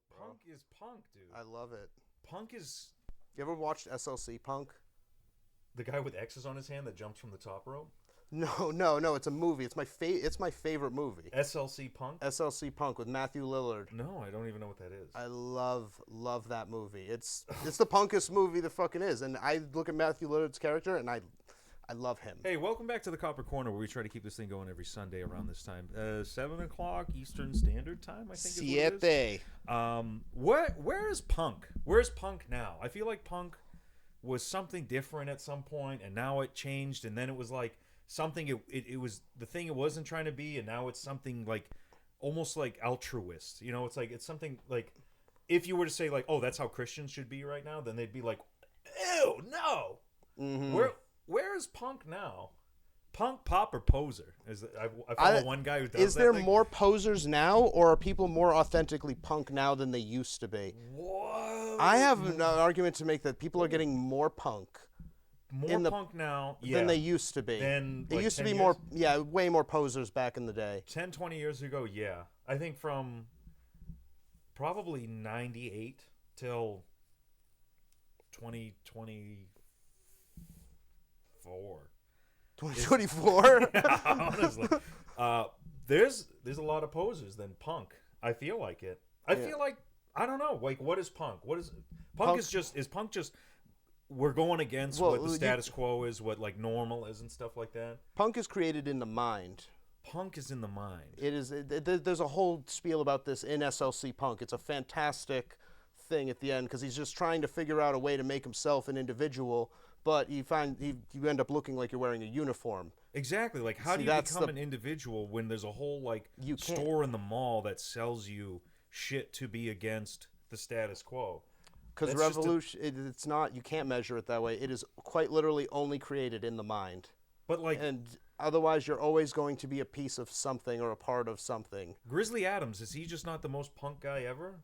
punk, bro. Punk is punk, dude. I love it. Punk is You ever watched SLC Punk? the guy with X's on his hand that jumps from the top rope. No, no, no. It's a movie. It's my favorite movie. SLC Punk. SLC Punk with Matthew Lillard. No, I don't even know what that is. I love that movie. It's the punkest movie there fucking is. And I look at Matthew Lillard's character and I love him. Hey, welcome back to the Copper Corner, where we try to keep this thing going every Sunday around this time, 7 o'clock Eastern Standard Time. I think is what it is. Where is Punk? Where's Punk now? I feel like Punk was something different at some point, and now it changed, and then it was like something. It was the thing it wasn't trying to be, and now it's something like almost like altruist. You know, it's something like if you were to say like, oh, that's how Christians should be right now, then they'd be like, ew, no. Mm-hmm. Where is Punk now? Punk, pop, or poser? I follow one guy who does. Is that there thing. more posers now, or are people more authentically punk now than they used to be? Whoa. I have an argument to make that people are getting more punk More punk now than they used to be. Than, It like, used to 10 be years? more, way more posers back in the day. 10, 20 years ago, yeah. I think from probably 98 till 2024. 2024? Honestly. There's a lot of posers than punk. I feel like it. I feel like, I don't know, like, what is punk? What is punk is punk just we're going against what the status quo is, what like normal is and stuff like that? Punk is created in the mind. Punk is in the mind. It is. There's a whole spiel about this in SLC Punk. It's a fantastic thing at the end because he's just trying to figure out a way to make himself an individual, but you end up looking like you're wearing a uniform. Exactly. Like, how do you become an individual when there's a whole like store in the mall that sells you shit to be against the status quo? Because revolution, it's not. You can't measure it that way. It is quite literally only created in the mind. But like, and otherwise, you're always going to be a piece of something or a part of something. Grizzly Adams, is he just not the most punk guy ever?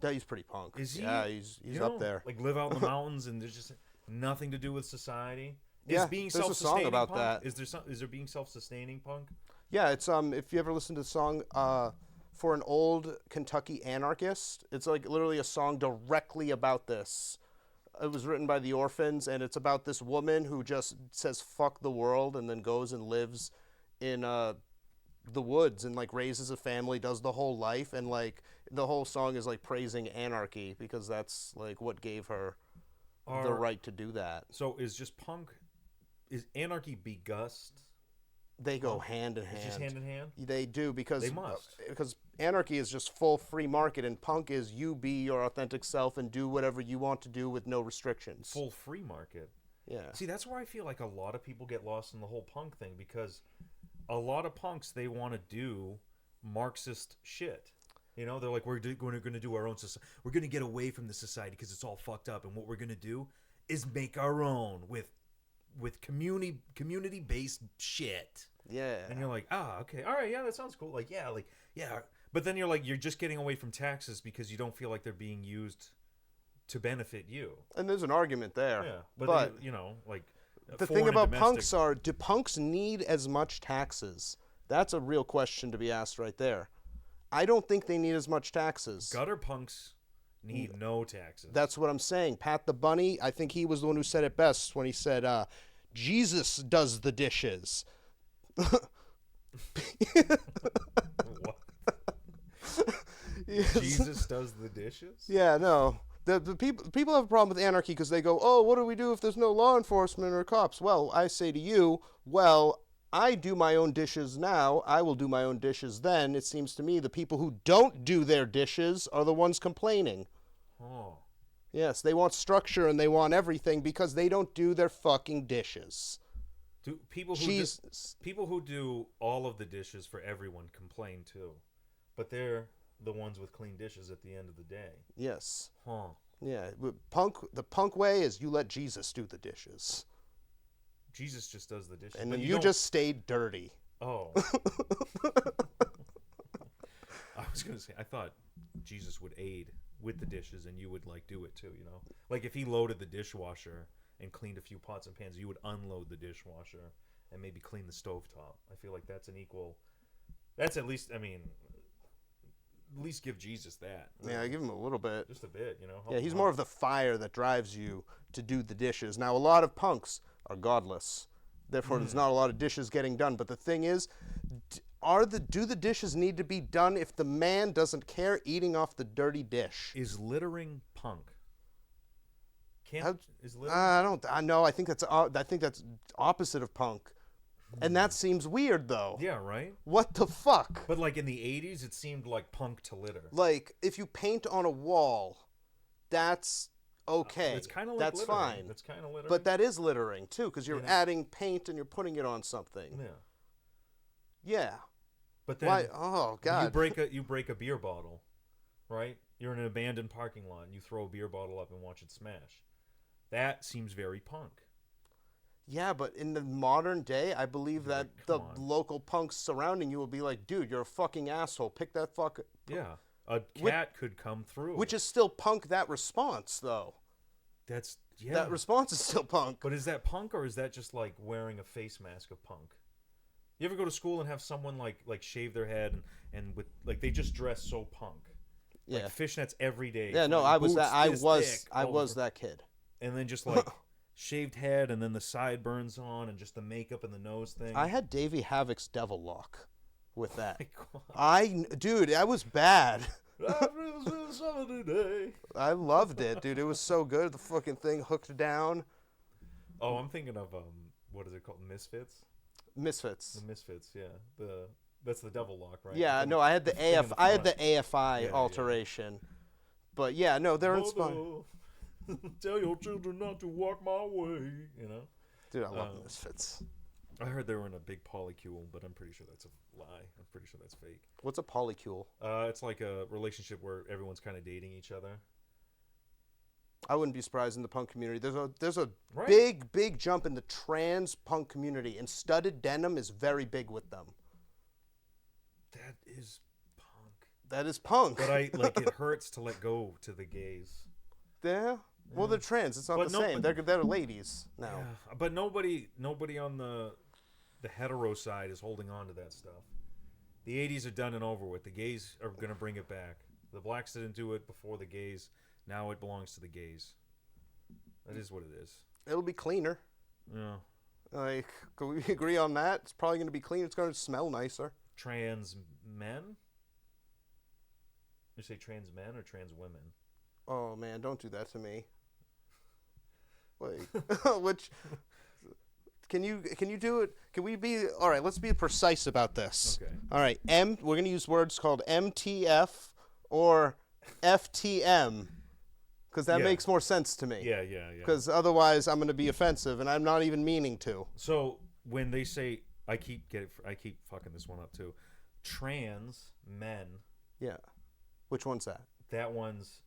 Yeah, he's pretty punk. Is he? Yeah, he's up there. Like, live out in the mountains and there's just nothing to do with society. Yeah, is being there's a song about punk? that. Is there being self-sustaining punk? Yeah, it's if you ever listen to the song for an old Kentucky anarchist, it's like literally a song directly about this. It was written by the Orphans, and it's about this woman who just says "fuck the world" and then goes and lives in the woods and like raises a family, does the whole life, and like the whole song is like praising anarchy because that's like what gave her the right to do that. So is anarchy begust? They go hand in hand. It's just hand in hand? They do because They must. Because anarchy is just full free market, and punk is you be your authentic self and do whatever you want to do with no restrictions. Full free market. Yeah. See, that's where I feel like a lot of people get lost in the whole punk thing because a lot of punks, they want to do Marxist shit. You know, they're like, we're going to do our own society. We're going to get away from the society because it's all fucked up, and what we're going to do is make our own with community based shit. Yeah. And you're like, okay, all right, yeah, that sounds cool. Like, yeah, but then you're like, you're just getting away from taxes because you don't feel like they're being used to benefit you. And there's an argument there. Yeah, but then, you know, like the thing about punks are, do punks need as much taxes? That's a real question to be asked right there. I don't think they need as much taxes. Gutter punks need no taxes. That's what I'm saying. Pat the Bunny, I think he was the one who said it best when he said, Jesus does the dishes. What? Yes. Jesus does the dishes? Yeah, no. The people have a problem with anarchy because they go, oh, what do we do if there's no law enforcement or cops? Well, I say to you, well, I do my own dishes now. I will do my own dishes then. It seems to me the people who don't do their dishes are the ones complaining. Oh. Yes, they want structure and they want everything because they don't do their fucking dishes. People who do all of the dishes for everyone complain too, but they're the ones with clean dishes at the end of the day. Yes. Huh. Yeah. The punk way is you let Jesus do the dishes. Jesus just does the dishes. And then you just stay dirty. Oh. I was going to say, I thought Jesus would aid with the dishes and you would like do it too, you know? Like if he loaded the dishwasher and cleaned a few pots and pans, you would unload the dishwasher and maybe clean the stovetop. I feel like that's an equal... That's at least, I mean... at least give Jesus that. Yeah, I give him a little bit. Just a bit, you know. Yeah, he's more of the fire that drives you to do the dishes. Now, a lot of punks are godless. Therefore, there's not a lot of dishes getting done. But the thing is, do the dishes need to be done if the man doesn't care eating off the dirty dish? Is littering punk? Is littering? I know. I think that's opposite of punk. And that seems weird, though. Yeah, right? What the fuck? But, like, in the 80s, it seemed like punk to litter. Like, if you paint on a wall, that's okay. It's kind of like that's littering. fine. That's kind of littering. But that is littering, too, because you're adding paint and you're putting it on something. Yeah. Yeah. But then Why? Oh, God. You break a beer bottle, right? You're in an abandoned parking lot, and you throw a beer bottle up and watch it smash. That seems very punk. Yeah, but in the modern day, I believe that the local punks surrounding you will be like, dude, you're a fucking asshole. Pick that fuck. Yeah. A cat could come through. Which is still punk, that response, though. Yeah. That response is still punk. But is that punk, or is that just like wearing a face mask of punk? You ever go to school and have someone like shave their head and with like they just dress so punk? Yeah. Like fishnets every day. Yeah, no, I was that kid. And then just like shaved head, and then the sideburns on, and just the makeup and the nose thing. I had Davey Havoc's Devil Lock with that. Oh my God. Dude, I was bad. I loved it, dude. It was so good. The fucking thing hooked down. Oh, I'm thinking of what is it called? Misfits. The Misfits, yeah. That's the Devil Lock, right? Yeah, no, I had the AFI alteration. Yeah. But yeah, no, they're inspired. Tell your children not to walk my way, you know? Dude, I love Misfits. I heard they were in a big polycule, but I'm pretty sure that's a lie. I'm pretty sure that's fake. What's a polycule? It's like a relationship where everyone's kind of dating each other. I wouldn't be surprised in the punk community. There's a right. big jump in the trans punk community, and studded denim is very big with them. That is punk. That is punk. But it hurts to let go to the gays. Yeah. Well, they're trans. It's not the same. They're ladies now. Yeah, but nobody on the hetero side is holding on to that stuff. The 80s are done and over with. The gays are going to bring it back. The blacks didn't do it before the gays. Now it belongs to the gays. That is what it is. It'll be cleaner. Yeah. Like, can we agree on that? It's probably going to be cleaner. It's going to smell nicer. Trans men? You say trans men or trans women? Oh, man, don't do that to me. Like, which... Can you do it? Can we be... All right, let's be precise about this. Okay. All right, we're going to use words called MTF or FTM. Because that makes more sense to me. Yeah. Because otherwise, I'm going to be offensive, and I'm not even meaning to. So when they say, I keep fucking this one up too. Trans men. Yeah. Which one's that? That one's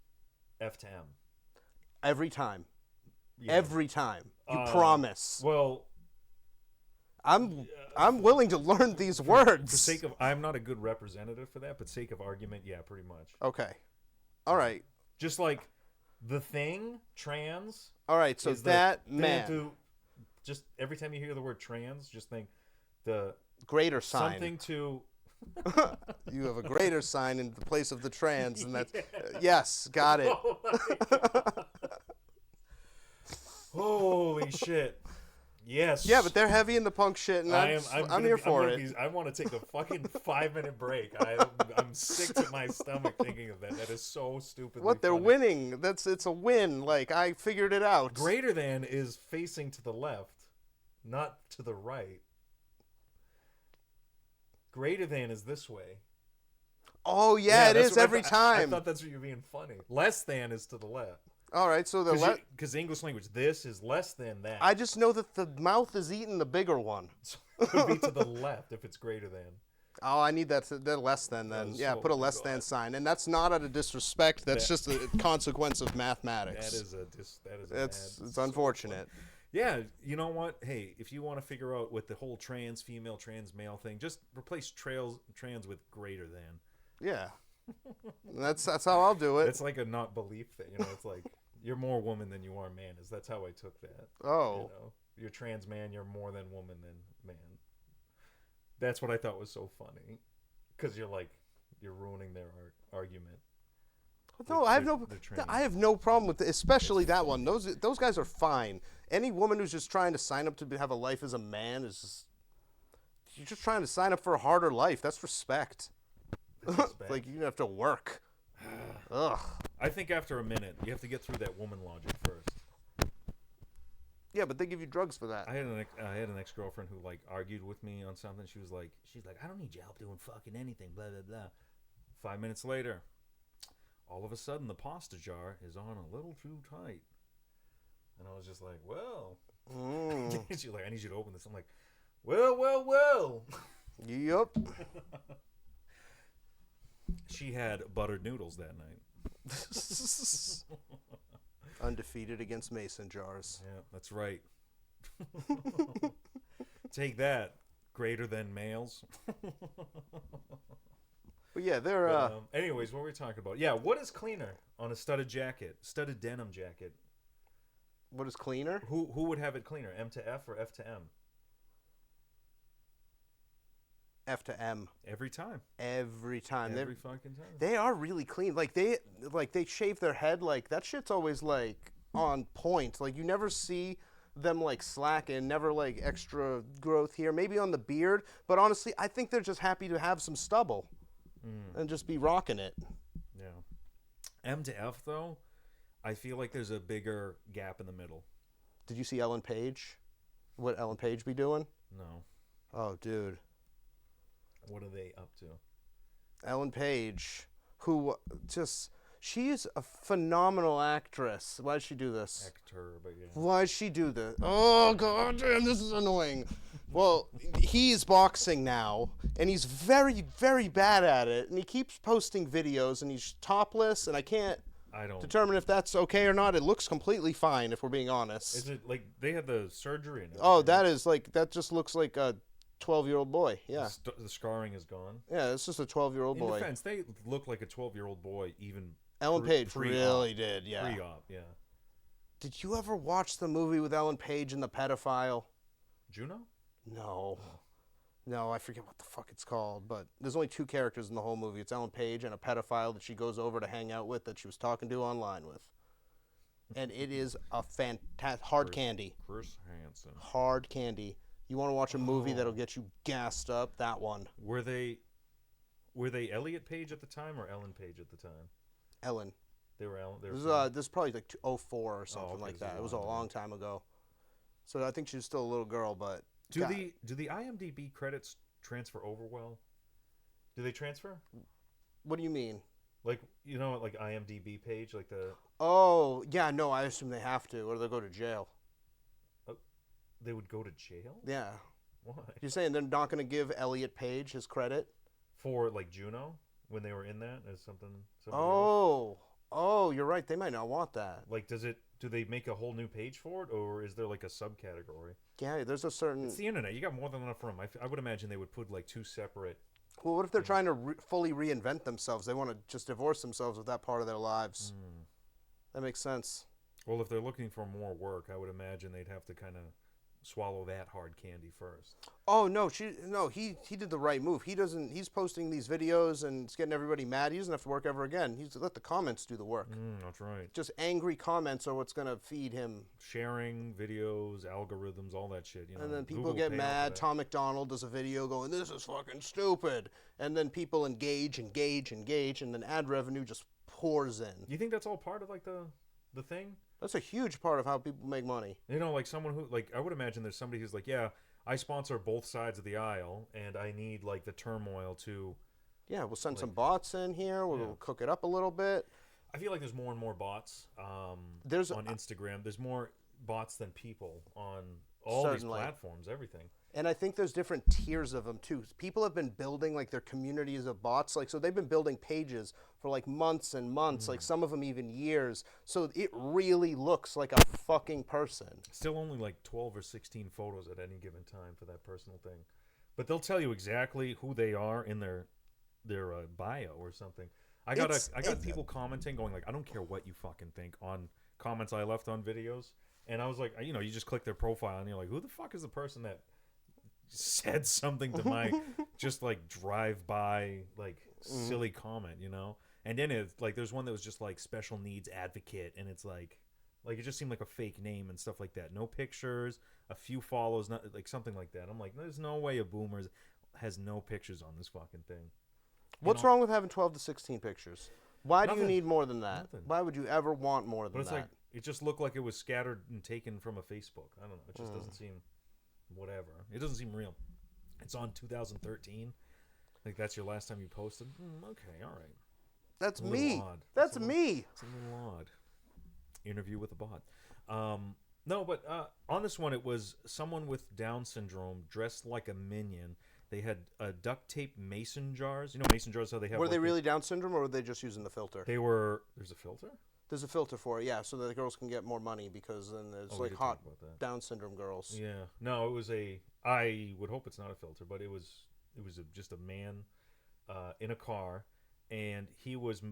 F to M. Every time. Yeah. Every time. You promise. Well, I'm willing to learn these words. For sake of, I'm not a good representative for that, but sake of argument, yeah, pretty much. Okay. All right. Just like the thing, trans. All right, so that man. Just every time you hear the word trans, just think the greater sign. Something to. You have a greater sign in the place of the trans, and that's yes, got it. Oh my God. Holy shit. Yes. Yeah, but they're heavy in the punk shit, and I'm here for it. I want to take a fucking 5-minute break. I'm sick to my stomach thinking of that. That is so stupid. What, they're funny. winning? It's a win. Like, I figured it out. Greater than is facing to the left, not to the right. Greater than is this way. Oh yeah, it is every time. I thought that's what you're being funny. Less than is to the left. All right, so because English language, this is less than that. I just know that the mouth is eating the bigger one. So it could be to the left if it's greater than. Oh, I need that. The less than then. Yeah, put a less than sign, and that's not out of disrespect. That's just a consequence of mathematics. It's unfortunate. Yeah, you know what? Hey, if you want to figure out with the whole trans female, trans male thing, just replace trans with greater than. Yeah, that's how I'll do it. It's like a not belief thing, you know. It's like you're more woman than you are man. That's how I took that. Oh, you know, you're trans man. You're more than woman than man. That's what I thought was so funny, because you're like, you're ruining their argument. No, I have no problem with it, especially that one. Those guys are fine. Any woman who's just trying to sign up to have a life as a man is just, you're just trying to sign up for a harder life. That's respect. Like you have to work. Ugh. I think after a minute, you have to get through that woman logic first. Yeah, but they give you drugs for that. I had an ex-girlfriend who like argued with me on something. She's like, I don't need your help doing fucking anything. Blah blah blah. 5 minutes later, all of a sudden the pasta jar is on a little too tight, and I was just like, well. She's like, I need you to open this. I'm like, well. Yep. She had buttered noodles that night. Undefeated against mason jars. Yeah, that's right. Take that, greater than males. But yeah, they're. Anyways, what were we talking about? Yeah, what is cleaner on a studded jacket, studded denim jacket? What is cleaner? Who would have it cleaner, M to F or F to M? F to M. Every time. Every time. Every fucking time. They are really clean. Like they shave their head. Like that shit's always like on point. Like you never see them like slacking. Never like extra growth here. Maybe on the beard. But honestly, I think they're just happy to have some stubble and just be rocking it. Yeah. M to F though, I feel like there's a bigger gap in the middle. Did you see Ellen Page? What Ellen Page be doing? No. Oh, dude. What are they up to? Ellen Page, who she's a phenomenal actress. Why did she do this? Actor, but yeah. Why did she do this? Oh, god damn, this is annoying. Well, he's boxing now, and he's very, very bad at it, and he keeps posting videos, and he's topless, and I don't determine if that's okay or not. It looks completely fine, if we're being honest. Is it like they had the surgery in it? Oh, that just looks like a 12-year-old boy. Yeah. The scarring is gone. Yeah, it's just a 12-year-old boy. In defense, they look like a 12-year-old boy even. Ellen Page really did, yeah. Pre-op, yeah. Did you ever watch the movie with Ellen Page and the pedophile? Juno? No. No, I forget what the fuck it's called, but there's only 2 characters in the whole movie. It's Ellen Page and a pedophile that she goes over to hang out with that she was talking to online with. And it is a fantastic hard candy. Chris Hansen. Hard candy. You want to watch a movie that'll get you gassed up? That one. Were they Elliot Page at the time or Ellen Page at the time? Ellen. They were Ellen. This is probably like 2004 or something like that. It was a long time ago. So I think she was still a little girl, but do the IMDb credits transfer over well? Do they transfer? What do you mean? Like like IMDb page, like the. Oh yeah, no, I assume they have to, or they'll go to jail. They would go to jail? Yeah. Why? You're saying they're not going to give Elliot Page his credit? For, like, Juno? When they were in that as something else? Oh, you're right. They might not want that. Like, do they make a whole new page for it, or is there, like, a subcategory? Yeah, there's a certain... It's the internet. You got more than enough room. I would imagine they would put, like, 2 separate... Well, what if they're trying to fully reinvent themselves? They want to just divorce themselves with that part of their lives. That makes sense. Well, if they're looking for more work, I would imagine they'd have to kind of swallow that hard candy first. Oh no, he did the right move. He's posting these videos and it's getting everybody mad. He doesn't have to work ever again. He's let the comments do the work. That's right. Just angry comments are what's gonna feed him. Sharing videos, algorithms, all that shit. And then people get mad. Tom McDonald does a video going, "This is fucking stupid," and then people engage, and then ad revenue just pours in. You think that's all part of like the thing? That's a huge part of how people make money. Like someone who, like, I would imagine there's somebody who's like, yeah, I sponsor both sides of the aisle, and I need, like, the turmoil to... Yeah, we'll send some bots in here. We'll cook it up a little bit. I feel like there's more and more bots on Instagram. There's more bots than people on all these platforms, everything. And I think there's different tiers of them, too. People have been building, like, their communities of bots. Like, so they've been building pages for, like, months and months, like, some of them even years. So it really looks like a fucking person. Still only, like, 12 or 16 photos at any given time for that personal thing. But they'll tell you exactly who they are in their bio or something. I got people commenting going, like, I don't care what you fucking think on comments I left on videos. And I was like, you just click their profile, and you're like, who the fuck is the person that said something to my just like drive by like silly comment, you know. And then it like there's one that was just like special needs advocate, and it's like it just seemed like a fake name and stuff like that. No pictures, a few follows, not like something like that. I'm like, there's no way a boomer has no pictures on this fucking thing. What's wrong with having 12 to 16 pictures? Why do you Nothing. need more than that? Nothing. Why would you ever want more than But it's that? like it just looked like it was scattered and taken from a Facebook. I don't know. It just doesn't seem whatever. It doesn't seem real. It's on 2013. Like that's your last time you posted. Okay, all right. That's A little me. odd. That's me. It's a little odd. Interview with a bot. No, but on this one, it was someone with Down syndrome dressed like a minion. They had duct tape mason jars. You know mason jars, how they have. Were like they really Down syndrome, or were they just using the filter? They were. There's a filter? There's a filter for it, yeah, so that the girls can get more money because then there's we like did hot talk about that. Down syndrome girls. Yeah. No, it was a. I would hope it's not a filter, but it was just a man in a car, and he was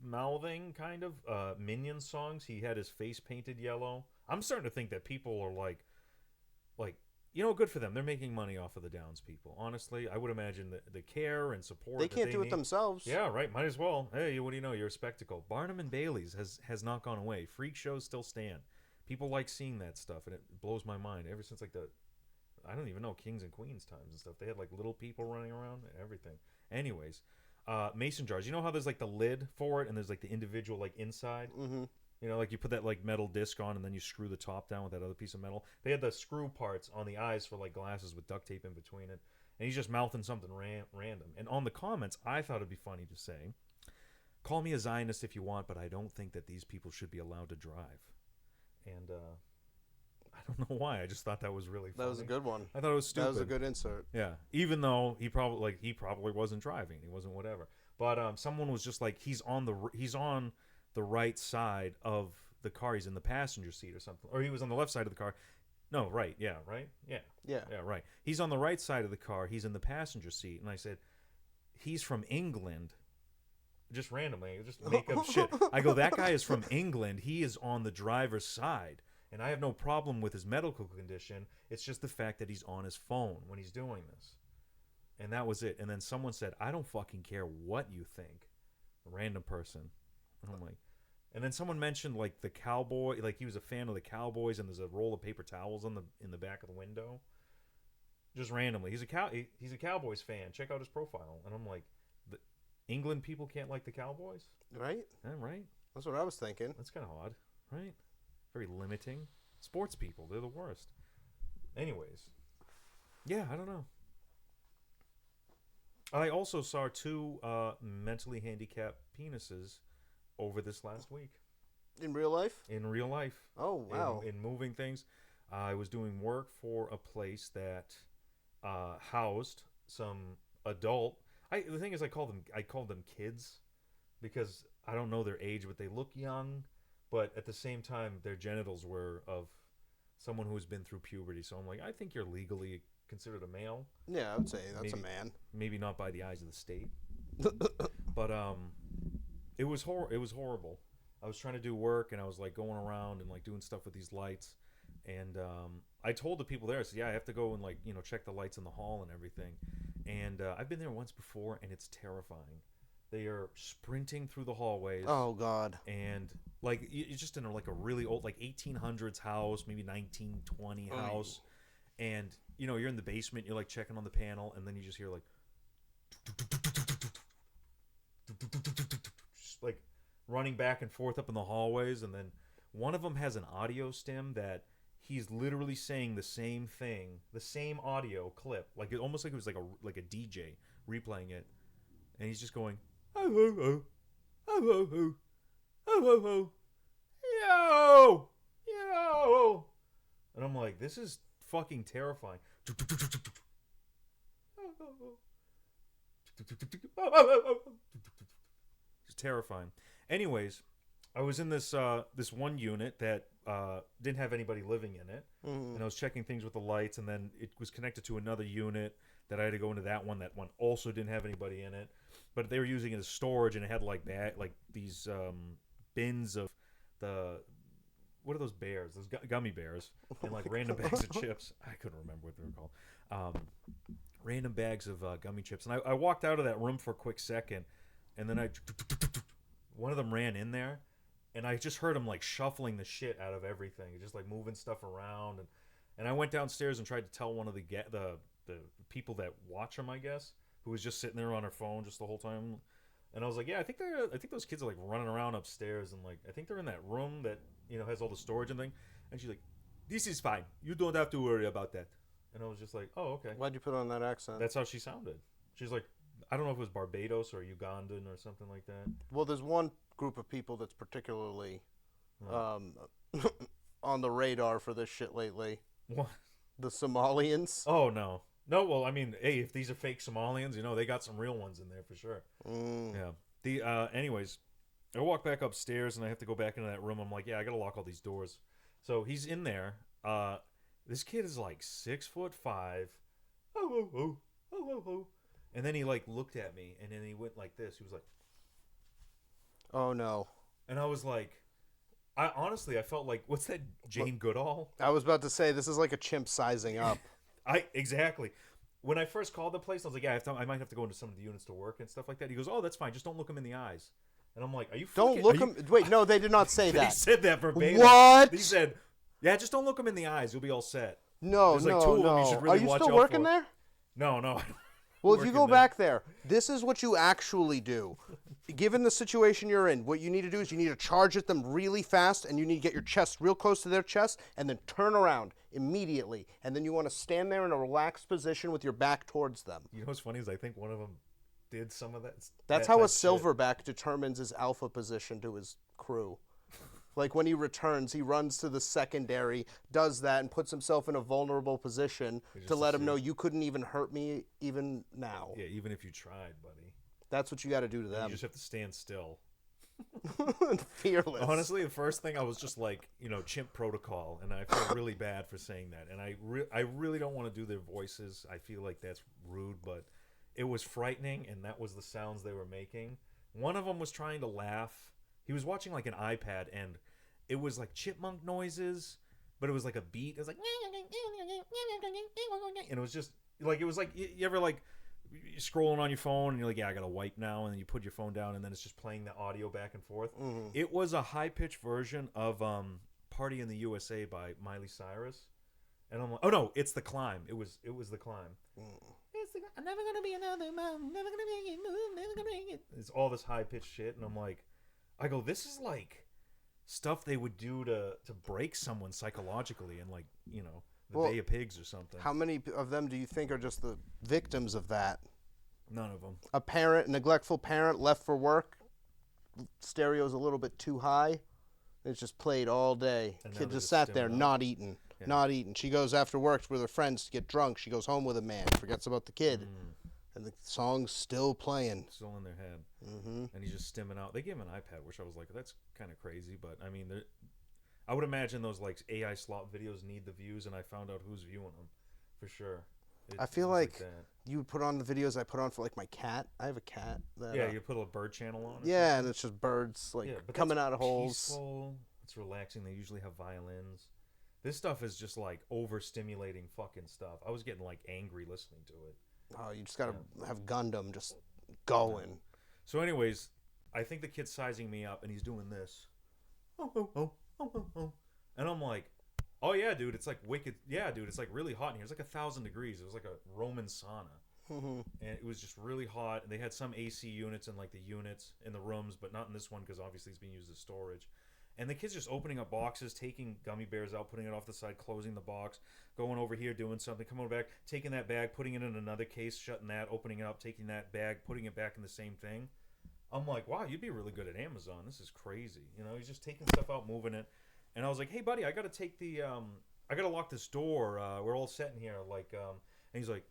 mouthing kind of Minion songs. He had his face painted yellow. I'm starting to think that people are like, you know, good for them. They're making money off of the Downs people. Honestly, I would imagine the care and support. They can't do it themselves. Yeah, right. Might as well. Hey, what do you know? You're a spectacle. Barnum and Bailey's has not gone away. Freak shows still stand. People like seeing that stuff, and it blows my mind. Ever since like I don't even know, Kings and Queens times and stuff. They had like little people running around and everything. Anyways, mason jars. You know how there's like the lid for it, and there's like the individual like inside. Mm-hmm. You know, like you put that like metal disc on, and then you screw the top down with that other piece of metal. They had the screw parts on the eyes for like glasses with duct tape in between it, and he's just mouthing something random. And on the comments, I thought it'd be funny to say, "Call me a Zionist if you want, but I don't think that these people should be allowed to drive." And I don't know why. I just thought that was really funny. That was a good one. I thought it was stupid. That was a good insert. Yeah, even though he probably wasn't driving. He wasn't whatever. But someone was just like, he's on the right side of the car. He's in the passenger seat or something, or he was on the left side of the car. No, right. Yeah, right. Yeah, right. He's on the right side of the car. He's in the passenger seat, and I said, he's from England. Just randomly, just make up shit. I go, that guy is from England. He is on the driver's side. And I have no problem with his medical condition. It's just the fact that he's on his phone when he's doing this. And that was it. And then someone said, I don't fucking care what you think. A random person. And I'm like, and then someone mentioned like the cowboy, like he was a fan of the Cowboys, and there's a roll of paper towels in the back of the window. Just randomly. He's a Cowboys fan. Check out his profile. And I'm like, the England people can't like the Cowboys? Right? Yeah, right. That's what I was thinking. That's kind of odd, right? Very limiting. Sports people, they're the worst. Anyways, yeah, I don't know. I also saw two mentally handicapped penises over this last week. In real life? In real life. Oh, wow. In moving things. I was doing work for a place that housed some adult. The thing is, I call them kids because I don't know their age, but they look young. But at the same time, their genitals were of someone who's been through puberty. So I'm like, I think you're legally considered a male. Yeah, I would say that's a man. Maybe not by the eyes of the state. But it was horrible. I was trying to do work, and I was like going around and like doing stuff with these lights. And I told the people there, I said, yeah, I have to go and like, you know, check the lights in the hall and everything. And I've been there once before, and it's terrifying. They are sprinting through the hallways. Oh, God. And like you're just in like a really old, like 1800s house, maybe 1920 house. And you know, you're in the basement, you're like checking on the panel, and then you just hear like just like running back and forth up in the hallways. And then one of them has an audio stem that he's literally saying the same thing, the same audio clip, like it almost like it was like a DJ replaying it, and he's just going, oh oh oh, oh oh oh, oh oh oh, yo, and I'm like, this is fucking terrifying. It's terrifying. Anyways, I was in this one unit that didn't have anybody living in it, and I was checking things with the lights, and then it was connected to another unit that I had to go into that one. That one also didn't have anybody in it, but they were using it as storage, and it had like these bins of what are those bears? Those gummy bears, and like random bags of chips. I couldn't remember what they were called. random bags of gummy chips. And I walked out of that room for a quick second, and then one of them ran in there, and I just heard him like shuffling the shit out of everything, just like moving stuff around. And I went downstairs and tried to tell one of the people that watch him, I guess, who was just sitting there on her phone just the whole time. And I was like, yeah, I think those kids are like running around upstairs, and like I think they're in that room that has all the storage and thing. And she's like, this is fine. You don't have to worry about that. And I was just like, oh, okay. Why'd you put on that accent? That's how she sounded. She's like, I don't know if it was Barbados or Ugandan or something like that. Well, there's one group of people that's particularly on the radar for this shit lately. What? The Somalians. Oh, no. No, well, I mean, hey, if these are fake Somalians, they got some real ones in there for sure. Yeah. Anyways, I walk back upstairs and I have to go back into that room. I'm like, yeah, I got to lock all these doors. So he's in there. This kid is like 6'5". Oh. And then he like looked at me, and then he went like this. He was like, oh no. And I was like, I felt like, what's that, Jane Goodall? I was about to say, this is like a chimp sizing up. Exactly. When I first called the place, I was like, yeah, I might have to go into some of the units to work and stuff like that. He goes, oh, that's fine. Just don't look him in the eyes. And I'm like, are you don't look him? Wait, no, they did not say that. They said that verbatim. What? He said, yeah, just don't look him in the eyes. You'll be all set. No, There's like two of them you should really Are you watch still out working for. there? No. Well, if you go back there, this is what you actually do. Given the situation you're in, what you need to do is you need to charge at them really fast, and you need to get your chest real close to their chest, and then turn around immediately. And then you want to stand there in a relaxed position with your back towards them. You know what's funny is I think one of them did some of that. That's how a silverback determines his alpha position to his crew. Like when he returns, he runs to the secondary, does that, and puts himself in a vulnerable position to let him know you couldn't even hurt me even now. Yeah, even if you tried, buddy. That's what you got to do to them. You just have to stand still. Fearless. Honestly, the first thing I was just like, chimp protocol, and I feel really bad for saying that. And I really don't want to do their voices. I feel like that's rude, but it was frightening, and that was the sounds they were making. One of them was trying to laugh. He was watching like an iPad, and it was like chipmunk noises, but it was like a beat. It was like, and it was just like, it was like, you ever like you're scrolling on your phone and you're like, yeah, I gotta wipe now, and then you put your phone down and then it's just playing the audio back and forth. Mm-hmm. It was a high-pitched version of Party in the USA by Miley Cyrus, and I'm like, oh no, it's The Climb. It was The Climb. I'm never gonna be another mom, never gonna make it, never gonna make it. It's all this high-pitched shit, and I'm like, I go, this is like stuff they would do to break someone psychologically in, like, the Bay of Pigs or something. How many of them do you think are just the victims of that? None of them. A neglectful parent left for work, stereo's a little bit too high, it's just played all day. Kid just sat there not eating. She goes after work with her friends to get drunk. She goes home with a man, forgets about the kid. And the song's still playing. Still in their head. Mm-hmm. And he's just stimming out. They gave him an iPad, which I was like, that's kind of crazy. But, I mean, I would imagine those, like, AI slot videos need the views, and I found out who's viewing them, for sure. I feel like you would put on the videos I put on for, like, my cat. I have a cat. That, you put a bird channel on. Yeah, and it's just birds, like, coming out of holes. Peaceful. It's relaxing. They usually have violins. This stuff is just, like, overstimulating fucking stuff. I was getting, like, angry listening to it. Oh, you just got to have Gundam just going. So anyways, I think the kid's sizing me up, and he's doing this. Oh. And I'm like, oh, yeah, dude, it's like wicked. Yeah, dude, it's like really hot in here. It's like 1,000 degrees. It was like a Roman sauna. Mm-hmm. And it was just really hot. And they had some AC units in, like, the units in the rooms, but not in this one because obviously it's being used as storage. And the kid's just opening up boxes, taking gummy bears out, putting it off the side, closing the box, going over here, doing something, coming back, taking that bag, putting it in another case, shutting that, opening it up, taking that bag, putting it back in the same thing. I'm like, wow, you'd be really good at Amazon. This is crazy. He's just taking stuff out, moving it. And I was like, hey, buddy, I got to take I got to lock this door. We're all set in here. Like, and he's like,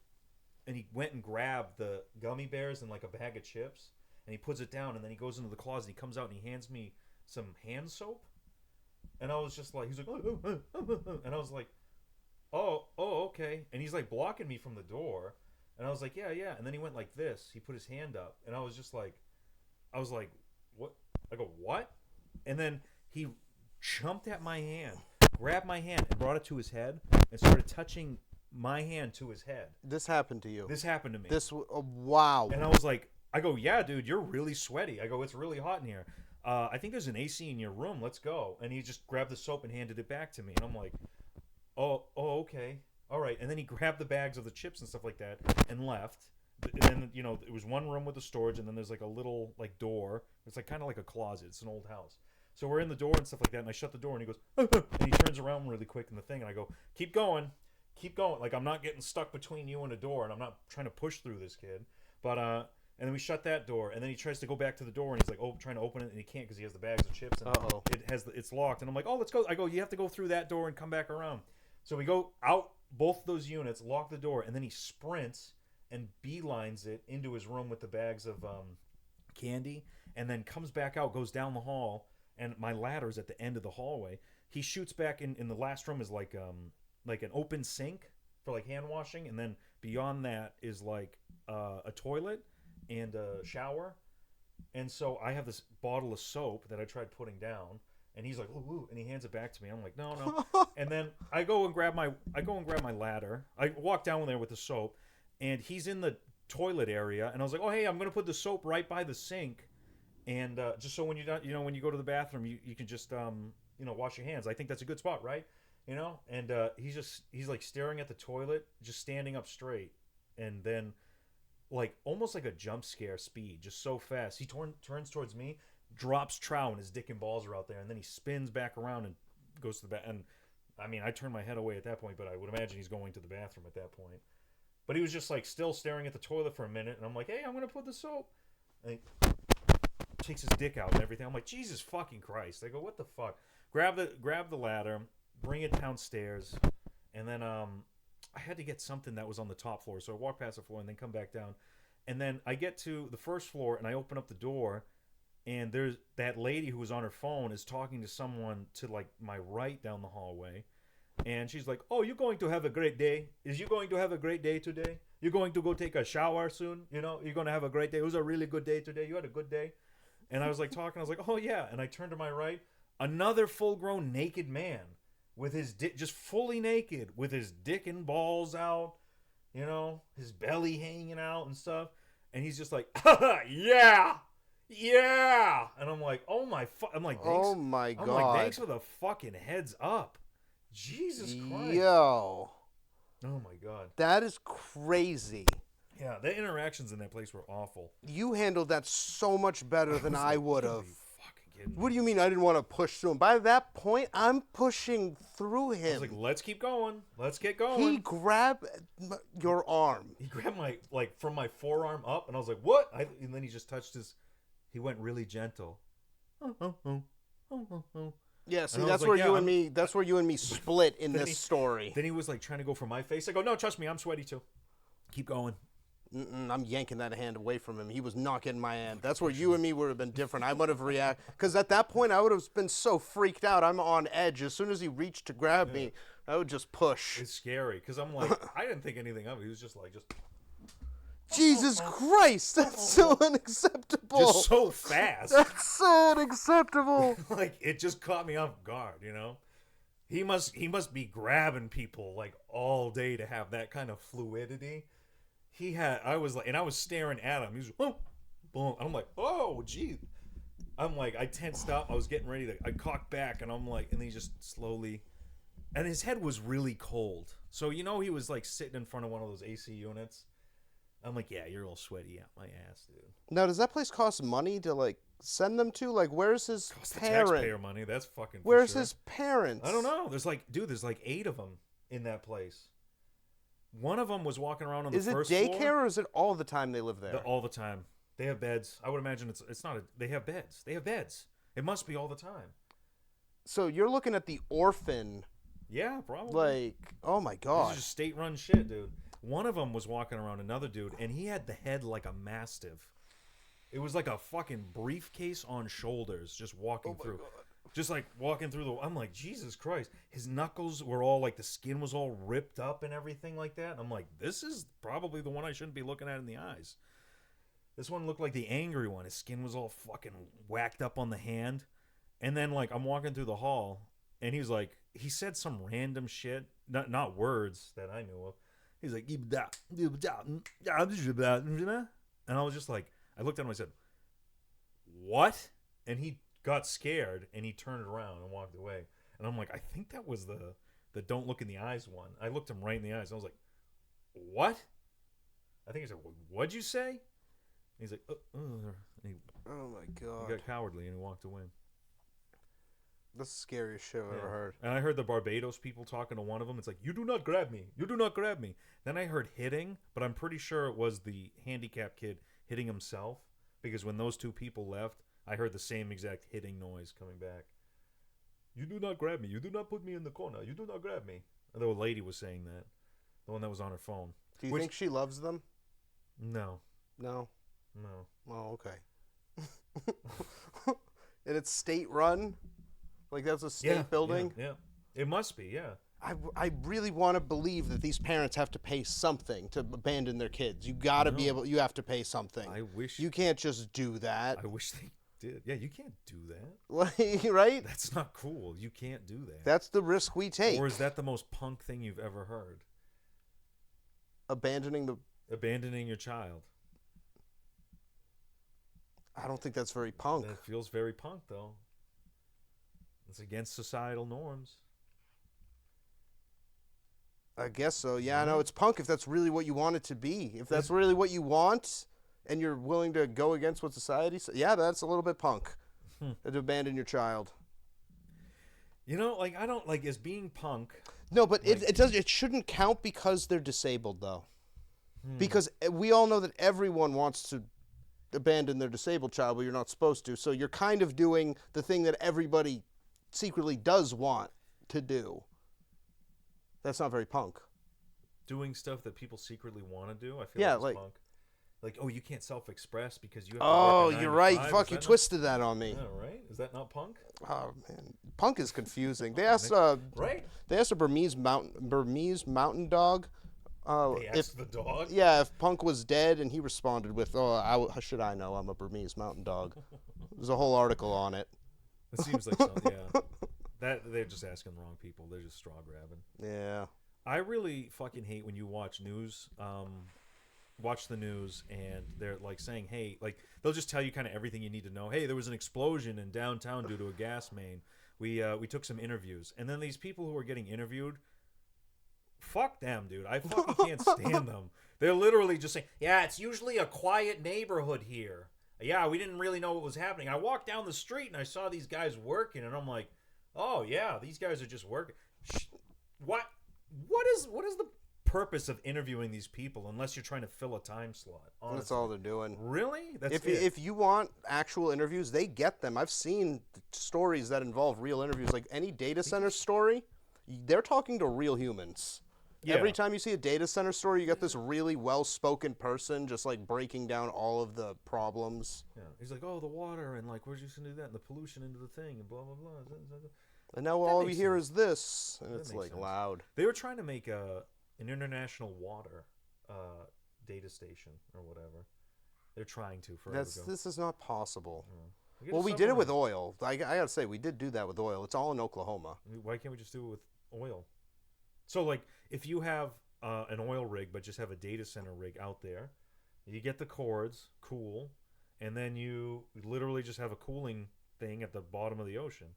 and he went and grabbed the gummy bears and like a bag of chips, and he puts it down, and then he goes into the closet, and he comes out, and he hands me some hand soap, and I was just like, he's like, oh. And I was like, oh, okay, and he's like blocking me from the door, and I was like, yeah, and then he went like this, he put his hand up, and I was like, what? I go, what? And then he jumped at my hand, grabbed my hand, and brought it to his head, and started touching my hand to his head. This happened to you. This happened to me. Wow. And I was like, I go, yeah, dude, you're really sweaty. I go, it's really hot in here. I think there's an AC in your room. Let's go. And he just grabbed the soap and handed it back to me. And I'm like, oh, okay. All right. And then he grabbed the bags of the chips and stuff like that and left. And then, you know, it was one room with the storage, and then there's like a little like door. It's like kind of like a closet. It's an old house. So we're in the door and stuff like that, and I shut the door, and he goes, and he turns around really quick in the thing, and I go, keep going. Like, I'm not getting stuck between you and a door, and I'm not trying to push through this kid. But, and then we shut that door, and then he tries to go back to the door, and he's like, trying to open it, and he can't because he has the bags of chips, and it's locked. And I'm like, let's go. I go, you have to go through that door and come back around. So we go out both those units, lock the door, and then he sprints and beelines it into his room with the bags of candy, and then comes back out, goes down the hall, and my ladder's at the end of the hallway. He shoots back in the last room is like an open sink for like hand washing, and then beyond that is like a toilet and a shower. And so I have this bottle of soap that I tried putting down, and he's like, ooh, and he hands it back to me. I'm like, no. And then I go and grab my ladder. I walk down there with the soap, and he's in the toilet area, and I was like, oh, hey, I'm gonna put the soap right by the sink, and just so when when you go to the bathroom, you can just wash your hands. I think that's a good spot, right? And he's like staring at the toilet, just standing up straight, and then like almost like a jump scare speed, just so fast. He turns towards me, drops trow, and his dick and balls are out there, and then he spins back around and goes to the back. And I mean, I turned my head away at that point, but I would imagine he's going to the bathroom at that point. But he was just like still staring at the toilet for a minute, and I'm like, hey, I'm gonna put the soap. And he takes his dick out and everything. I'm like, Jesus fucking Christ. I go, what the fuck? Grab the ladder, bring it downstairs, and then I had to get something that was on the top floor. So I walk past the floor and then come back down. And then I get to the first floor and I open up the door, and there's that lady who was on her phone is talking to someone to like my right down the hallway. And she's like, oh, you're going to have a great day. Is you going to have a great day today? You're going to go take a shower soon? You're going to have a great day. It was a really good day today. You had a good day? And I was like talking. I was like, oh, yeah. And I turned to my right. Another full-grown naked man with his dick, just fully naked, with his dick and balls out, his belly hanging out and stuff. And he's just like, yeah. And I'm like, oh, my God. I'm like, thanks for the fucking heads up. Jesus Christ. Yo. Oh my God. That is crazy. Yeah, the interactions in that place were awful. You handled that so much better than I would have. What do you mean I didn't want to push through him? By that point, I'm pushing through him. I was like, let's keep going. Let's get going. He grabbed your arm. He grabbed from my forearm up, and I was like, what? And then he just touched he went really gentle. Yeah, see, that's where you and me split in this story. Then he was like trying to go for my face. I go, no, trust me, I'm sweaty too. Keep going. I'm yanking that hand away from him. He was not getting my hand. That's where you and me would have been different. I would have reacted. Because at that point, I would have been so freaked out. I'm on edge. As soon as he reached to grab me, I would just push. It's scary. Because I'm like, I didn't think anything of it. He was just like, Jesus Christ, that's so unacceptable. Just so fast. That's so unacceptable. Like, it just caught me off guard, He must be grabbing people like all day to have that kind of fluidity. I was staring at him. He was, oh, boom. I'm like, oh, gee. I'm like, I tensed up. I was getting ready I cocked back, and I'm like, and he just slowly, and his head was really cold. So, he was like sitting in front of one of those AC units. I'm like, yeah, you're all sweaty out my ass, dude. Now, does that place cost money to like send them to? Like, where's his parent? Taxpayer money. That's fucking. Where's his parents? I don't know. There's like 8 of them in that place. One of them was walking around on the first floor. Is it daycare or is it all the time they live there? All the time. They have beds. I would imagine it's not. They have beds. They have beds. It must be all the time. So you're looking at the orphan. Yeah, probably. Like, oh my God. This is just state-run shit, dude. One of them was walking around another dude, and he had the head like a mastiff. It was like a fucking briefcase on shoulders, just walking through. God. Just like walking through I'm like, Jesus Christ. His knuckles were all like, the skin was all ripped up and everything like that. And I'm like, this is probably the one I shouldn't be looking at in the eyes. This one looked like the angry one. His skin was all fucking whacked up on the hand. And then like, I'm walking through the hall, and he said some random shit. Not words that I knew of. He's like, and I was just like, I looked at him, I said, what? And he got scared and he turned around and walked away. And I'm like, I think that was the don't look in the eyes one. I looked him right in the eyes. I was like, what? I think he said, what'd you say? And he's like, oh my God. He got cowardly and he walked away. That's the scariest shit I've ever heard. And I heard the Barbados people talking to one of them. It's like, you do not grab me. You do not grab me. Then I heard hitting, but I'm pretty sure it was the handicapped kid hitting himself. Because when those two people left, I heard the same exact hitting noise coming back. You do not grab me. You do not put me in the corner. You do not grab me. And the old lady was saying that. The one that was on her phone. Do you think she loves them? No. No? No. Oh, okay. And it's state run? Like that's a state building? Yeah. It must be, yeah. I really want to believe that these parents have to pay something to abandon their kids. You got to be able, you have to pay something. I wish. You can't just do that. I wish they did. Yeah, you can't do that. Like, right? That's not cool. You can't do that. That's the risk we take. Or is that the most punk thing you've ever heard? Abandoning your child. I don't think that's very punk. That feels very punk, though. It's against societal norms. I guess so. Yeah, no, it's punk if that's really what you want it to be. If that's really what you want and you're willing to go against what society says, yeah, that's a little bit punk to abandon your child. You know, like, I don't, like, as being punk. No, but like, it shouldn't count because they're disabled, though. Because we all know that everyone wants to abandon their disabled child, but you're not supposed to. So you're kind of doing the thing that everybody secretly does want to do. That's not very punk. Doing stuff that people secretly want to do, I feel like it's punk. Like, oh, you can't self-express because you have to work a 9 you're to right. 5. Fuck, you twisted that on me. Yeah, right? Is that not punk? Oh, man. Punk is confusing. They asked right? They asked a Burmese mountain dog. They asked the dog? Yeah, if Punk was dead, and he responded with, how should I know? I'm a Burmese mountain dog. There's a whole article on it. It seems like something, yeah. They're just asking the wrong people. They're just straw grabbing. Yeah. I really fucking hate when you watch news, watch the news, and they're like saying, hey, like they'll just tell you kind of everything you need to know. Hey, there was an explosion in downtown due to a gas main. We took some interviews, and then these people who are getting interviewed, fuck them, dude. I fucking can't stand them. They're literally just saying, yeah, it's usually a quiet neighborhood here. Yeah, we didn't really know what was happening. I walked down the street and I saw these guys working, and I'm like, oh yeah, these guys are just working. What is the purpose of interviewing these people unless you're trying to fill a time slot? Honestly. That's all they're doing. Really? If you want actual interviews, they get them. I've seen stories that involve real interviews. Like any data center story, they're talking to real humans. Yeah. Every time you see a data center story, you get this really well-spoken person just like breaking down all of the problems. Yeah, he's like, oh, the water, and like, we're just gonna do that, and the pollution into the thing, and blah blah blah. And now all we hear is this, and it's like loud. They were trying to make an international water data station or whatever. They're trying to forever ago. This is not possible. Yeah. Well, we did it with oil. I gotta say, we did do that with oil. It's all in Oklahoma. Why can't we just do it with oil? So, like, if you have an oil rig, but just have a data center rig out there, you get the cords, cool, and then you literally just have a cooling thing at the bottom of the ocean.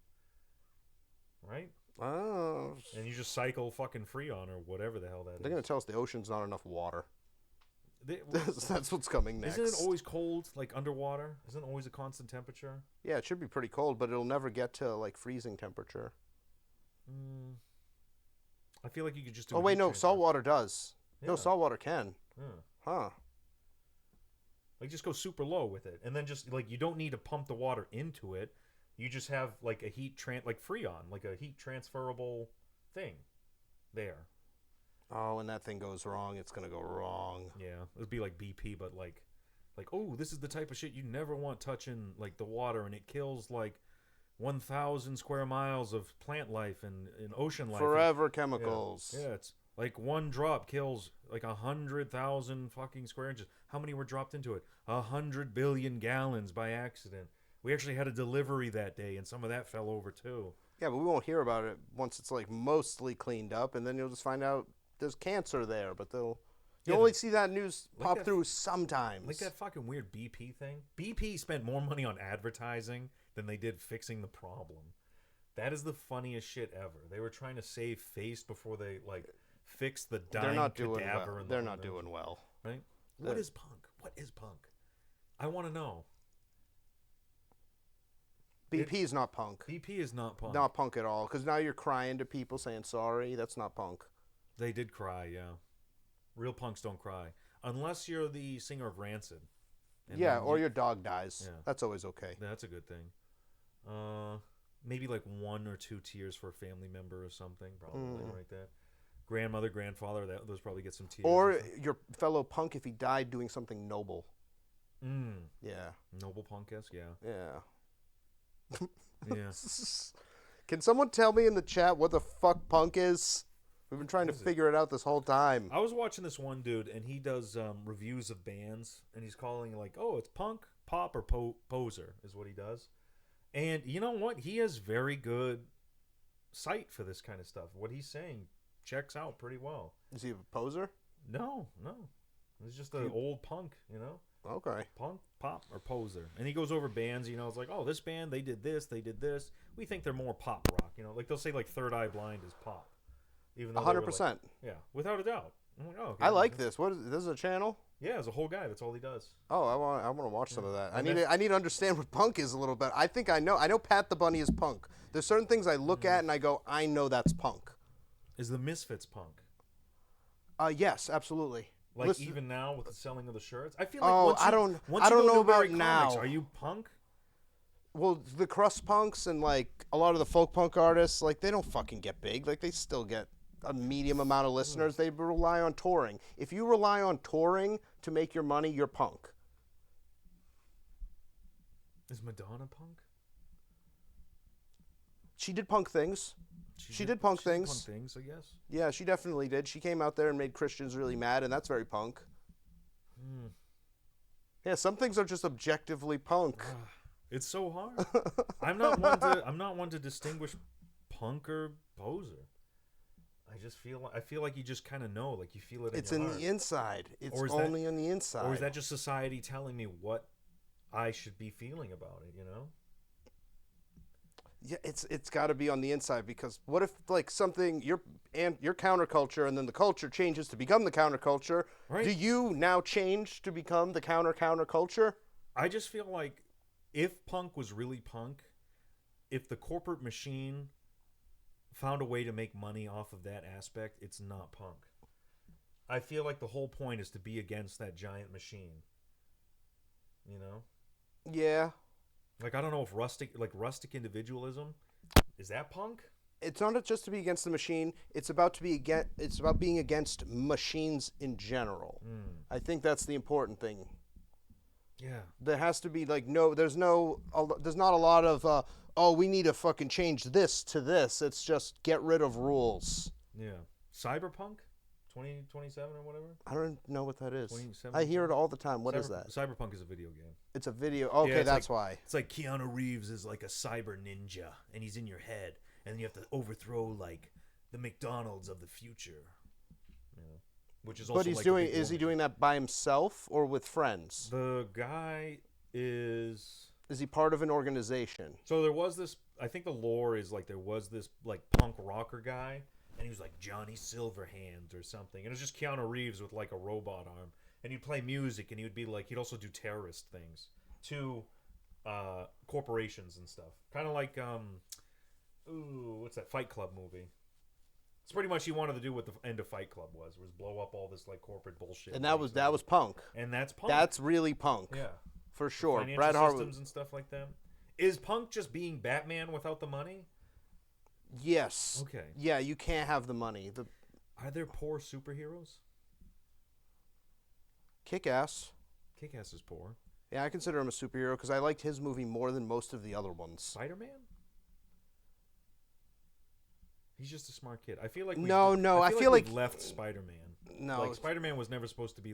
Right? Oh. And you just cycle fucking Freon or whatever the hell that is. They're going to tell us the ocean's not enough water. That's what's coming next. Isn't it always cold, like underwater? Isn't it always a constant temperature? Yeah, it should be pretty cold, but it'll never get to, like, freezing temperature. I feel like you could just do Oh, wait, no, salt water does. Yeah. No, salt water can. Yeah. Huh. Like, just go super low with it. And then just, like, you don't need to pump the water into it. You just have, like, a like Freon, like a heat transferable thing there. Oh, when that thing goes wrong, it's going to go wrong. Yeah. It would be like BP, but, like, oh, this is the type of shit you never want touching, like, the water, and it kills, like, 1,000 square miles of plant life and ocean life. Forever chemicals. Yeah, it's like one drop kills like 100,000 fucking square inches. How many were dropped into it? 100 billion gallons by accident. We actually had a delivery that day, and some of that fell over too. Yeah, but we won't hear about it once it's like mostly cleaned up, and then you'll just find out there's cancer there, but you only see that news pop through sometimes. Like that fucking weird BP thing. BP spent more money on advertising than they did fixing the problem. That is the funniest shit ever. They were trying to save face before they fix the dying cadaver. Well. They're not doing well. Right? What is punk? What is punk? I want to know. BP is not punk. BP is not punk. Not punk at all. Because now you're crying to people saying sorry. That's not punk. They did cry, yeah. Real punks don't cry. Unless you're the singer of Rancid. Yeah, or your dog dies. Yeah. That's always okay. That's a good thing. Maybe like 1 or 2 tears for a family member or something. Probably like that. Grandmother, grandfather, those probably get some tears. Or your fellow punk if he died doing something noble. Yeah. Noble punk-esque, yeah. Yeah. Yeah. Can someone tell me in the chat what the fuck punk is? We've been trying to figure it out this whole time. I was watching this one dude, and he does reviews of bands, and he's calling it's punk, pop, or poser is what he does. And you know what? He has very good sight for this kind of stuff. What he's saying checks out pretty well. Is he a poser? No. He's just an old punk, you know? Okay. Punk, pop, or poser. And he goes over bands, it's like, oh, this band, they did this. We think they're more pop rock, Like they'll say Third Eye Blind is pop. Even though 100%. Yeah, without a doubt. I'm like, oh, okay. I like this. What is this? Is a channel? Yeah, as a whole guy, that's all he does. Oh, I want to watch some of that. I need to understand what punk is a little bit. I think I know. I know Pat the Bunny is punk. There's certain things I look at and I go, I know that's punk. Is the Misfits punk? Yes, absolutely. Even now with the selling of the shirts, I feel like I don't know about now. Are you punk? Well, the crust punks and a lot of the folk punk artists, they don't fucking get big. They still get a medium amount of listeners. They rely on touring. If you rely on touring to make your money, you're punk. Is Madonna punk? She did punk things. She did punk things. Punk things, I guess. Yeah, she definitely did. She came out there and made Christians really mad, and that's very punk. Yeah, some things are just objectively punk. It's so hard. I'm not one to distinguish punk or poser. I feel like you just kind of know, you feel it. It's in the inside. It's only on the inside. Or is that just society telling me what I should be feeling about it? Yeah, it's got to be on the inside, because what if something your counterculture and then the culture changes to become the counterculture? Right. Do you now change to become the counterculture? I just feel like if punk was really punk, if the corporate machine found a way to make money off of that aspect, it's not punk. I feel like the whole point is to be against that giant machine. Yeah. I don't know if rustic individualism, is that punk? It's not just to be against the machine. It's about being against machines in general. I think that's the important thing. Yeah. There has to be there's not a lot of we need to fucking change this to this. It's just get rid of rules. Yeah. Cyberpunk 2027 or whatever? I don't know what that is. I hear it all the time. What is that? Cyberpunk is a video game. It's a video. Okay, that's why. It's like Keanu Reeves is like a cyber ninja, and he's in your head, and then you have to overthrow the McDonald's of the future. Which is also. But is he doing that by himself or with friends? The guy is. Is he part of an organization? So there was this. I think the lore is there was this punk rocker guy. And he was like Johnny Silverhand or something. And it was just Keanu Reeves with a robot arm. And he'd play music, and he would be he'd also do terrorist things to corporations and stuff. Kind of like, what's that Fight Club movie? It's pretty much he wanted to do what the end of Fight Club was blow up all this corporate bullshit. And that was punk. And that's punk. That's really punk. Yeah. For sure. Financial systems and stuff like that. Is punk just being Batman without the money? Yes. Okay. Yeah, you can't have the money. Are there poor superheroes? Kick-Ass. Kick-Ass is poor. Yeah, I consider him a superhero because I liked his movie more than most of the other ones. Spider-Man? He's just a smart kid. I feel like I feel like we've left Spider-Man. No. Spider-Man was never supposed to be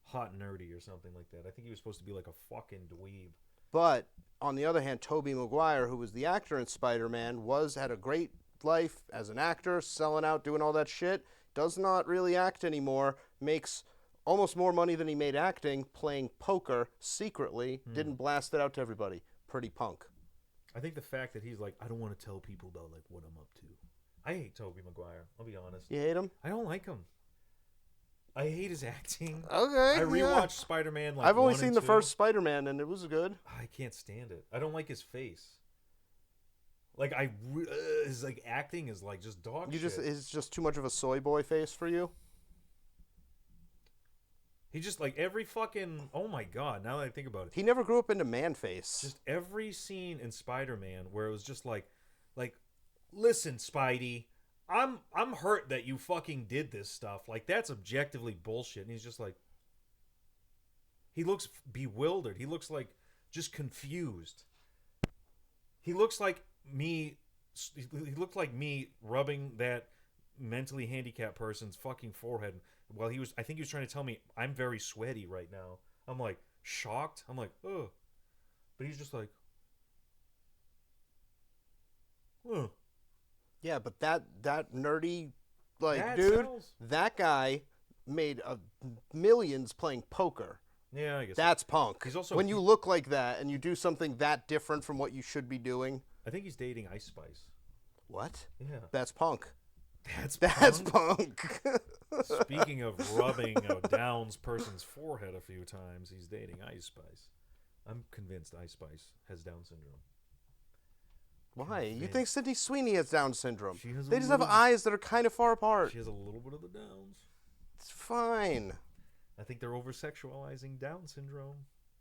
hot and nerdy or something like that. I think he was supposed to be a fucking dweeb. But on the other hand, Tobey Maguire, who was the actor in Spider-Man, had a great life as an actor, selling out, doing all that shit. does not really act anymore, makes almost more money than he made acting, playing poker secretly, didn't blast it out to everybody. Pretty punk. I think the fact that he's like, I don't want to tell people about like what I'm up to. I hate Tobey Maguire. I'll be honest. You hate him? I don't like him. I hate his acting. Okay. I rewatched Spider-Man. Like I've only 1 seen and the 2. first Spider-Man, and it was good. I can't stand it. I don't like his face. Like his like acting is like just dog shit. It's just too much of a soy boy face for you. He just like every fucking oh my god, now that I think about it. He never grew up into man face. Just every scene in Spider-Man where it was just like listen, Spidey, I'm hurt that you fucking did this stuff. Like that's objectively bullshit. And he's just like he looks bewildered. He looks like just confused. He looks like me he looked like me rubbing that mentally handicapped person's fucking forehead. Well, I think he was trying to tell me I'm very sweaty right now. I'm like shocked. I'm like, oh, but he's just like, oh. Yeah, but that nerdy, like, That dude, sells. that guy made millions playing poker. Yeah, I guess That's punk. He's also when you look like that and you do something that different from what you should be doing. I think he's dating Ice Spice. What? Yeah, That's punk. that's Punk. Speaking of rubbing a Downs person's forehead a few times, he's dating Ice Spice. I'm convinced Ice Spice has Down syndrome. Why? You think Sydney Sweeney has Down syndrome? She has They just have eyes that are kind of far apart. She has a little bit of the Downs. It's fine. I think they're over-sexualizing Down syndrome,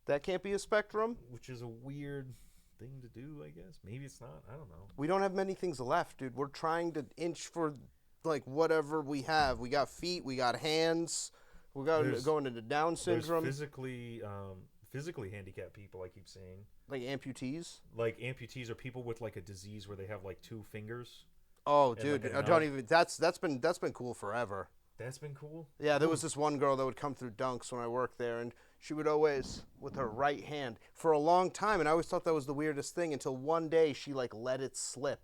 That can't be a spectrum. which is a weird thing to do, I guess. Maybe it's not. I don't know. We don't have many things left, dude. We're trying to inch for, like, whatever we have. We got feet. We got hands. We got going into Down syndrome. There's physically handicapped people, I keep saying. Like amputees. Like amputees are people with like a disease where they have like 2 fingers. Oh, And, dude, like, a I nub. don't even. That's been cool forever. That's been cool. Yeah, there was this one girl that would come through Dunks when I worked there, and she would always, with her right hand, for a long time, and I always thought that was the weirdest thing until one day she, like, let it slip,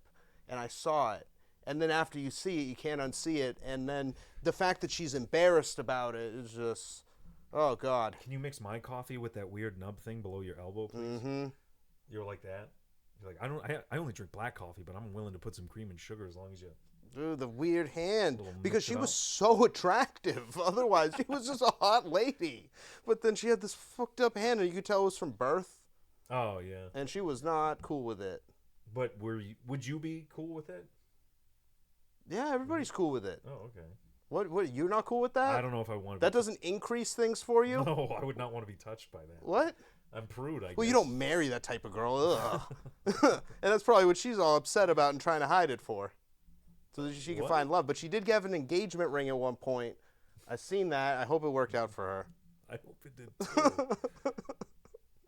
and I saw it. And then after you see it, you can't unsee it, and then the fact that she's embarrassed about it is just, oh, God. Can you mix my coffee with that weird nub thing below your elbow, please? Mm-hmm. You're like that. You're like, I only drink black coffee, but I'm willing to put some cream and sugar as long as you. Dude, the weird hand. Little Because mix she it was up. so attractive. Otherwise, she was just a hot lady. But then she had this fucked up hand, and you could tell it was from birth. Oh yeah. And she was not cool with it. But would you be cool with it? Yeah, everybody's cool with it. Oh okay. What? You're not cool with that? I don't know if I want to. That doesn't increase things for you? No, I would not want to be touched by that. What? I'm prude, I guess. Well, you don't marry that type of girl. Ugh. And that's probably what she's all upset about and trying to hide it for. So that she can What? find love. But she did have an engagement ring at one point. I seen that. I hope it worked out for her. I hope it did too.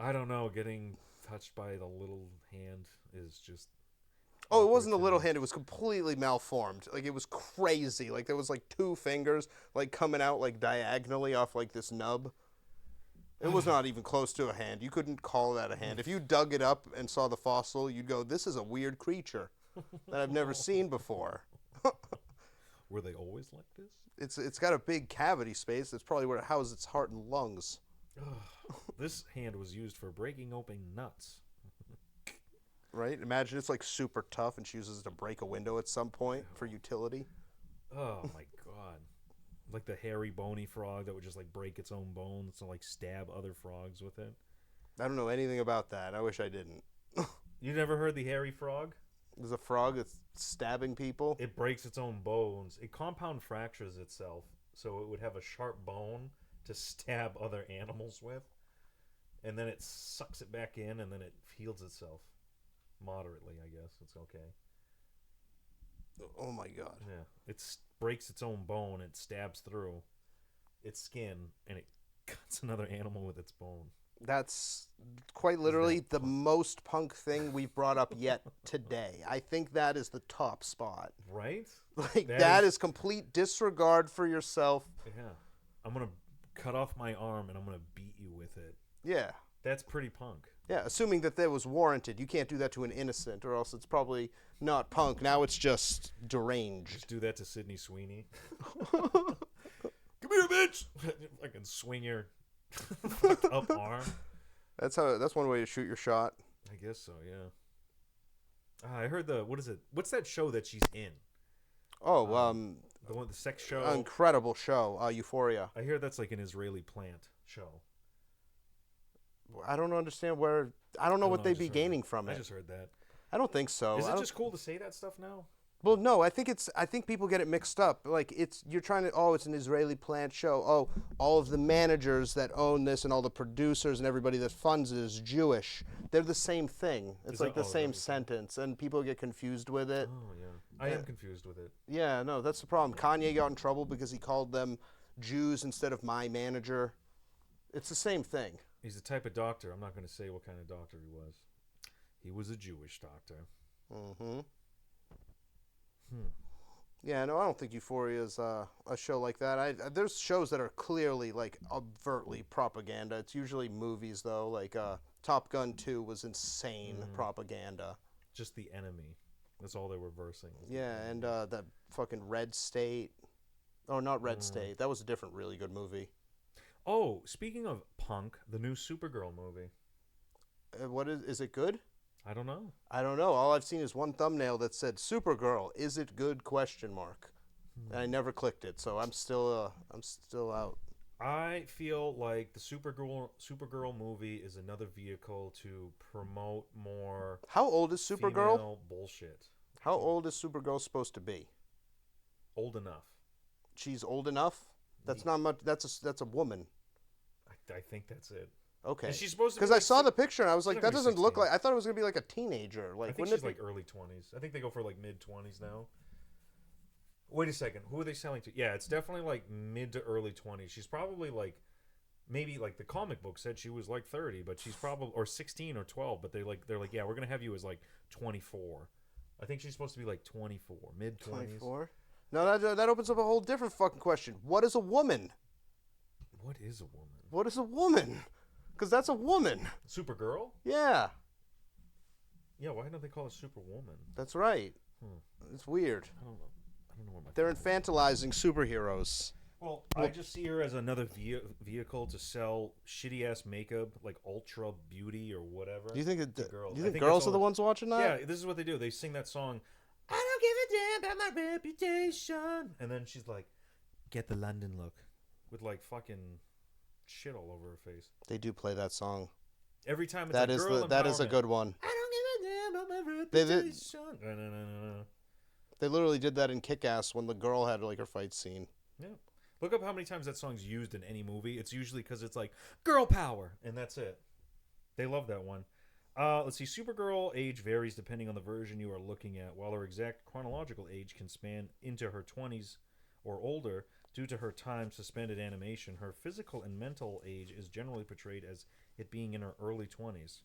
I don't know. Getting touched by the little hand is just. Oh, it awkward wasn't a to little me. hand. It was completely malformed. Like, it was crazy. Like, there was, like, 2 fingers, like, coming out, like, diagonally off, like, this nub. It was not even close to a hand. You couldn't call that a hand. If you dug it up and saw the fossil, you'd go, this is a weird creature that I've never seen before. Were they always like this? It's got a big cavity space. That's probably where it houses its heart and lungs. This hand was used for breaking open nuts. Right? Imagine it's, like, super tough and she uses it to break a window at some point for utility. Oh my god. Like the hairy bony frog that would just like break its own bones to like stab other frogs with it. I don't know anything about that. I wish I didn't. You never heard the hairy frog? There's a frog that's stabbing people. It breaks its own bones. It compound fractures itself, so it would have a sharp bone to stab other animals with. And then it sucks it back in and then it heals itself. Moderately, I guess. It's okay. Oh my god. Yeah. It breaks its own bone. It stabs through its skin and it cuts another animal with its bone. That's quite literally the most punk thing we've brought up yet today. I think that is the top spot. Right? Like, that is complete disregard for yourself. Yeah. I'm going to cut off my arm and I'm going to beat you with it. Yeah. That's pretty punk. Yeah, assuming that was warranted. You can't do that to an innocent, or else it's probably not punk. Now it's just deranged. Just do that to Sydney Sweeney. Come here, bitch! I can swing your fucked up arm. That's one way to shoot your shot. I guess so, yeah. I heard what is it? What's that show that she's in? Oh, the sex show. Incredible show, Euphoria. I hear that's like an Israeli plant show. I don't understand where. I don't know what they'd be gaining from it. I just heard that. I don't think so. Is it just cool to say that stuff now? Well, no. I think people get it mixed up. Like you're trying to. Oh, it's an Israeli plant show. Oh, all of the managers that own this and all the producers and everybody that funds it is Jewish. They're the same thing. It's like the same sentence, and people get confused with it. Oh yeah, I am confused with it. Yeah, no, that's the problem. Kanye got in trouble because he called them Jews instead of my manager. It's the same thing. He's the type of doctor. I'm not going to say what kind of doctor he was. He was a Jewish doctor. Mm-hmm. Yeah, no, I don't think Euphoria is a show like that. There's shows that are clearly, like, overtly propaganda. It's usually movies, though. Like, Top Gun 2 was insane propaganda. Just the enemy. That's all they were versing. Yeah, and that fucking Red State. Oh, not Red State. That was a different really good movie. Oh, speaking of punk, the new Supergirl movie. What is it good? I don't know. All I've seen is one thumbnail that said Supergirl, is it good? ? And I never clicked it, so I'm still out. I feel like the Supergirl movie is another vehicle to promote more. How old is Supergirl? Female bullshit. How old is Supergirl supposed to be? Old enough. She's old enough? That's not much. That's a woman. I think that's it. Okay. And she's supposed to. Because I saw the picture and I was like, that doesn't 16. look like. I thought it was gonna be like a teenager. Like, I think she's like early 20s. I think they go for like mid 20s now. Wait a second. Who are they selling to? Yeah, it's definitely like mid to early 20s. She's probably like, maybe like the comic book said she was like 30, but she's probably or 16 or 12. But they're like, yeah, we're gonna have you as like 24. I think she's supposed to be like 24, mid 20s. 24. No, that opens up a whole different fucking question. What is a woman? What is a woman? What is a woman? Because that's a woman. Supergirl? Yeah. Yeah, why don't they call her Superwoman? That's right. It's weird. I don't know what They're infantilizing superheroes. Well, I just see her as another vehicle to sell shitty-ass makeup, like Ultra Beauty or whatever. Do you think girls? Do you think girls are the ones watching that? Yeah, this is what they do. They sing that song, I don't give a damn about my reputation. And then she's like, get the London look. With like fucking shit all over her face. They do play that song. Every time it's that like is girl that is a good one. I don't give a damn about my reputation. No. They literally did that in Kick-Ass when the girl had like her fight scene. Yeah. Look up how many times that song's used in any movie. It's usually because it's like girl power, and that's it. They love that one. Let's see. Supergirl age varies depending on the version you are looking at. While her exact chronological age can span into her 20s or older, due to her time suspended animation, her physical and mental age is generally portrayed as it being in her early 20s.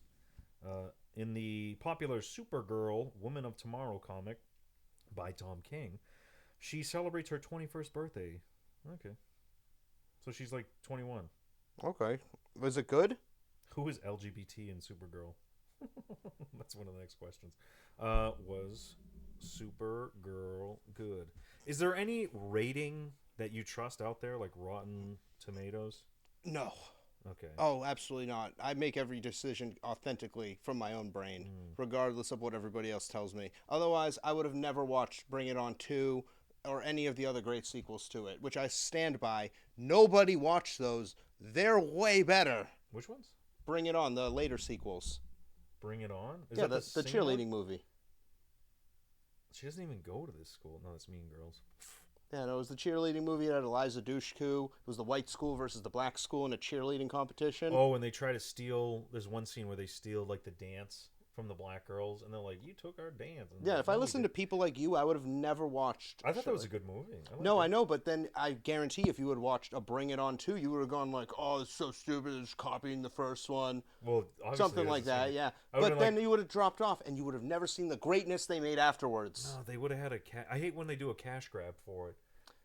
In the popular Supergirl Woman of Tomorrow comic by Tom King, she celebrates her 21st birthday. Okay. So she's like 21. Okay. Was it good? Who is LGBT in Supergirl? That's one of the next questions. Was Supergirl good? Is there any rating that you trust out there, like Rotten Tomatoes? No. Okay. Oh, absolutely not. I make every decision authentically from my own brain, regardless of what everybody else tells me. Otherwise, I would have never watched Bring It On 2 or any of the other great sequels to it, which I stand by. Nobody watched those. They're way better. Which ones? Bring It On, the later sequels. Bring It On? Is that the cheerleading movie. She doesn't even go to this school. No, it's Mean Girls. Yeah, no, it was the cheerleading movie that had Eliza Dushku. It was the white school versus the black school in a cheerleading competition. Oh, and they try to steal. There's one scene where they steal like the dance from the black girls, and they're like, "You took our dance." And yeah, if I listened to people like you, I would have never watched. I thought that was a good movie. No, I know, but then I guarantee if you had watched a Bring It On 2, you would have gone like, "Oh, it's so stupid! It's copying the first one." Well, something like that, yeah. But then you would have dropped off, and you would have never seen the greatness they made afterwards. No, they would have had I hate when they do a cash grab for it.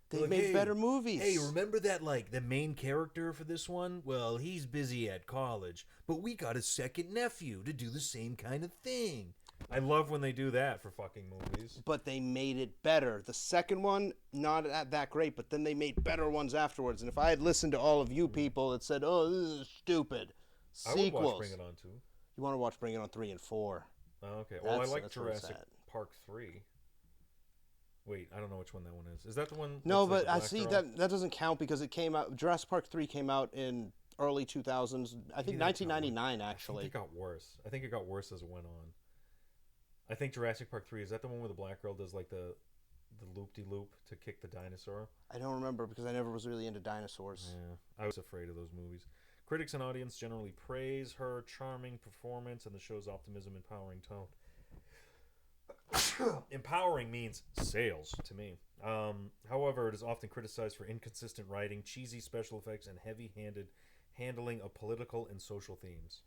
They made better movies. Hey, remember that, like, the main character for this one? Well, he's busy at college, but we got a second nephew to do the same kind of thing. I love when they do that for fucking movies. But they made it better. The second one, not that great, but then they made better ones afterwards. And if I had listened to all of you people that said, oh, this is stupid, sequels. I would watch Bring It On 2. You want to watch Bring It On 3 and 4. Oh, okay. Well, I like Jurassic Park 3. Wait, I don't know which one that one is. Is that the one? No, but I see that doesn't count because it came out. Jurassic Park 3 came out in early 2000s. I think 1999 actually. I think it got worse. I think it got worse as it went on. I think Jurassic Park 3 is that the one where the black girl does like the loop-de-loop to kick the dinosaur? I don't remember because I never was really into dinosaurs. Yeah, I was afraid of those movies. Critics and audience generally praise her charming performance and the show's optimism, empowering tone. Empowering means sales to me. However, it is often criticized for inconsistent writing, cheesy special effects, and heavy-handed handling of political and social themes.